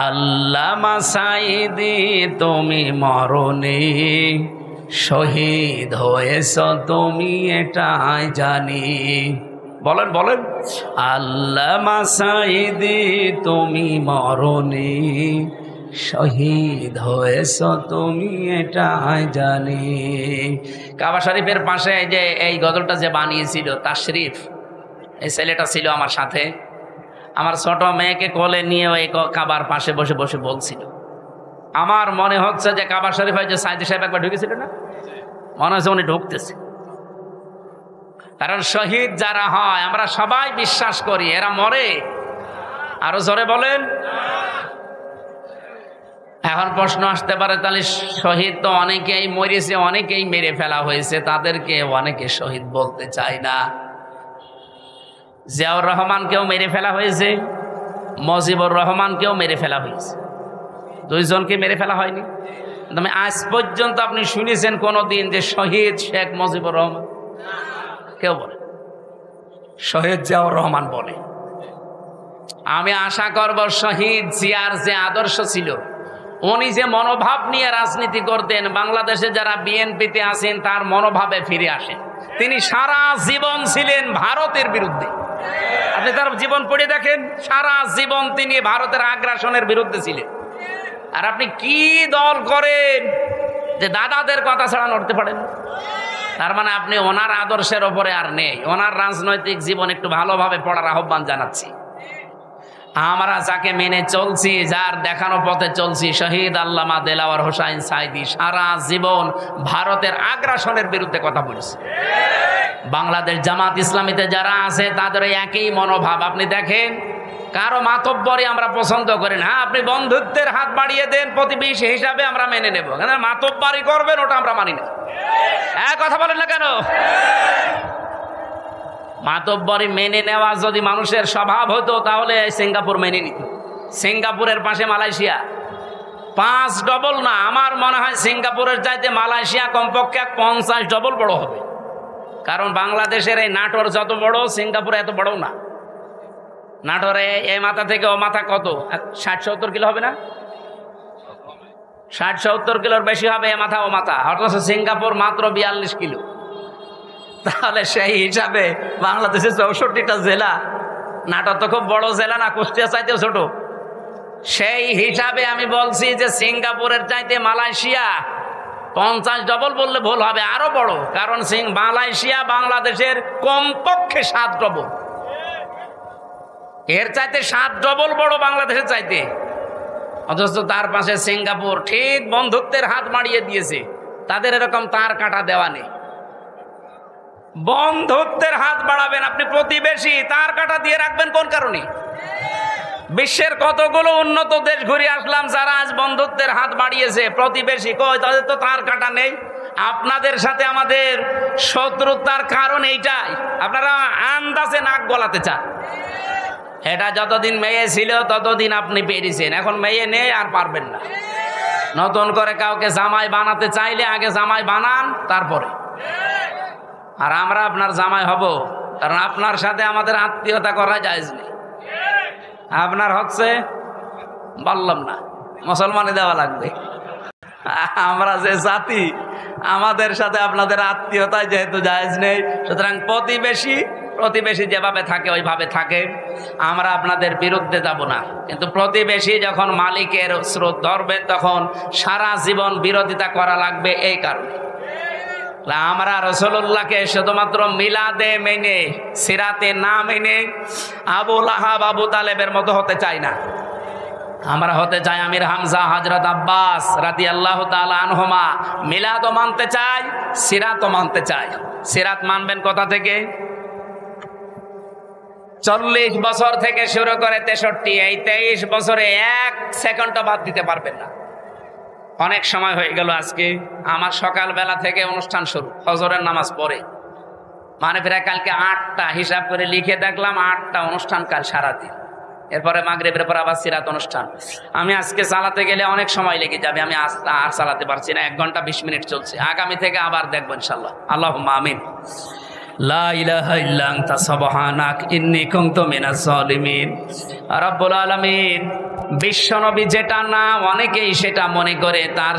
A: আল্লামা সাইদি তুমি মরনি, শহীদ হয়েছ তুমি এটাই জানি। বলেন বলেন। আল্লামা সাইদি তুমি মরনি, শহীদ হয়েছ তুমি এটাই জানি। কাবা শরীফের পাশে যে এই গজলটা যে বানিয়েছিল তাশরিফ, এই ছেলেটা ছিল আমার সাথে। আমার ছোট মেয়েকে কোলে নিয়ে ওই কাবার পাশে বসে বসে বলছিল। আমার মনে হচ্ছে যে কাবা শরীফে যে সাইদি সাহেব একবার ঢুকেছিল না, মনে হচ্ছে উনি ঢুকতেছে। কারণ শহীদ যারা হয় আমরা সবাই বিশ্বাস করি এরা মরে। আরো জোরে বলেন। এখন প্রশ্ন আসতে পারে, তাহলে শহীদ তো অনেকেই মরেছে, অনেকেই মেরে ফেলা হয়েছে, তাদেরকে অনেকে শহীদ বলতে চায় না। জিয়াউর রহমানকেও মেরে ফেলা হয়েছে, মুজিবুর রহমানকেও মেরে ফেলা হয়েছে, 2 জনকে মেরে ফেলা হয়নি। তবে আজ পর্যন্ত আপনি শুনেছেন কোনদিন যে শহীদ শেখ মুজিবুর রহমান? কেউ বলে। শহীদ জিয়াউর রহমান বলে। আমি আশা করব শহীদ জিয়ার যে আদর্শ ছিল, উনি যে মনোভাব নিয়ে রাজনীতি করতেন, বাংলাদেশে যারা বিএনপিতে আছেন তার মনোভাবে ফিরে আসেন। তিনি সারা জীবন ছিলেন ভারতের বিরুদ্ধে। আপনি তার জীবন পড়ে দেখেন, সারা জীবন তিনি ভারতের আগ্রাসনের বিরুদ্ধে ছিলেন। আর আপনি কি দল করেন যে দাদাদের কথা ছাড়া নড়তে পারেন? তার মানে আপনি ওনার আদর্শের ওপরে আর নেই। ওনার রাজনৈতিক জীবন একটু ভালোভাবে পড়ার আহ্বান জানাচ্ছি। আমরা যাকে মেনে চলছি, যার দেখানো পথে চলছি, শহীদ আল্লামা দেলাওয়ার হোসাইন সাইদি সারা জীবন ভারতের আগ্রাসনের বিরুদ্ধে কথা বলেছে। বাংলাদেশ জামাত ইসলামীতে যারা আছে তাদের একই মনোভাব। আপনি দেখেন, কারো মাতব্বরি আমরা পছন্দ করি না। হ্যাঁ, আপনি বন্ধুত্বের হাত বাড়িয়ে দেন, প্রতিবেশী হিসাবে আমরা মেনে নেব, কিন্তু মাতব্বরি করবেন ওটা আমরা মানি না। কথা বলেন না কেন? মাতব্বরি মেনে নেওয়া যদি মানুষের স্বভাব হতো তাহলে সিঙ্গাপুর মেনে নিত। সিঙ্গাপুরের পাশে মালয়েশিয়া, 5 ডবল না, আমার মনে হয় সিঙ্গাপুরের চাইতে মালয়েশিয়া কমপক্ষে 50 ডবল বড় হবে। কারণ বাংলাদেশের এই নাটোর যত বড়, সিঙ্গাপুর এত বড় না। নাটোরে এই মাথা থেকে ও মাথা কত 60-70 কিলো হবে না? 60-70 কিলোর বেশি হবে এ মাথা ও মাথা, অথচ সিঙ্গাপুর মাত্র 42 কিলো। তাহলে সেই হিসাবে বাংলাদেশের 64টা জেলা, নাটোর তো খুব বড় জেলা না, কুষ্টিয়া চাইতেও ছোট। সেই হিসাবে আমি বলছি যে সিঙ্গাপুরের চাইতে মালয়েশিয়া 50 ডবল বললে ভুল হবে, আরো বড়। কারণ মালয়েশিয়া বাংলাদেশের কমপক্ষে 7 ডবল, এর চাইতে 7 ডবল বড় বাংলাদেশের চাইতে। অথচ তার পাশে সিঙ্গাপুর ঠিক বন্ধুত্বের হাত বাড়িয়ে দিয়েছে। তাদের এরকম তার কাটা দেওয়া নেই। বন্ধুত্বের হাত বাড়াবেন আপনি, প্রতিবেশী তার কাটা দিয়ে রাখবেন কোন কারণে? বিশ্বের কতগুলো উন্নত দেশ ঘুরে আসলাম, যারা আজ বন্ধুত্বের হাত বাড়িয়েছে, প্রতিবেশী কই, তাদের তো তার কাটা নেই। আপনাদের সাথে আমাদের শত্রুতার কারণ এইটাই, আপনারা আন্দাজে নাক গলাতে চান। এটা যতদিন মেয়ে ছিল ততদিন আপনি পেরেছেন, এখন মেয়ে নেই আর পারবেন না। নতুন করে কাউকে জামাই বানাতে চাইলে আগে জামাই বানান, তারপরে। আর আমরা আপনার জামাই হব, কারণ আপনার সাথে আমাদের আত্মীয়তা করা জায়েজ নেই। আপনার হচ্ছে বললাম না, মুসলমানে দেওয়া লাগবে। আমরা যে জাতি, আমাদের সাথে আপনাদের আত্মীয়তায় যেহেতু জায়েজ নেই, সুতরাং প্রতিবেশী প্রতিবেশী যেভাবে থাকে ওইভাবে থাকে, আমরা আপনাদের বিরুদ্ধে যাব না, কিন্তু প্রতিবেশী যখন মালিকের স্রোত ধরবে তখন সারা জীবন বিরোধিতা করা লাগবে। এই কারণে আমরা রাসূলুল্লাহকে শুধুমাত্র মিলাদে মেনে, সিরাতে না মেনে আবু লাহাব আবু তালেবের মতো হতে চাই না। আমরা হতে চাই আমির হামজা হযরত আব্বাস রাদিয়াল্লাহু তাআলা আনহুমা। মিলাদও মানতে চাই, সিরাতও মানতে চাই। সিরাত মানবেন কোথা থেকে? 40 বছর থেকে শুরু করে 63, এই 23 বছরে 1 সেকেন্ডও বাদ দিতে পারবেন না। অনেক সময় হয়ে গেল। আজকে আমার সকালবেলা থেকে অনুষ্ঠান শুরু, ফজরের নামাজ পড়ে, মানে প্রায় কালকে 8টা, হিসাব করে লিখে দেখলাম 8টা অনুষ্ঠান কাল সারাদিন। এরপরে মাগরিবের পর আবার সিরাত অনুষ্ঠান। আমি আজকে চালাতে গেলে অনেক সময় লেগে যাবে, আমি আর চালাতে পারছি না। 1 ঘন্টা 20 মিনিট চলছে। আগামী থেকে আবার দেখবো ইনশাল্লাহ। আল্লাহুম্মা আমিন। লা ইলাহা ইল্লা আনতা সুবহানাক ইন্নী কুনতু মিনাজ জালিমিন। রব্বুল আলামিন বিশ্বনবী যেটা না অনেকেই সেটা মনে করে, তার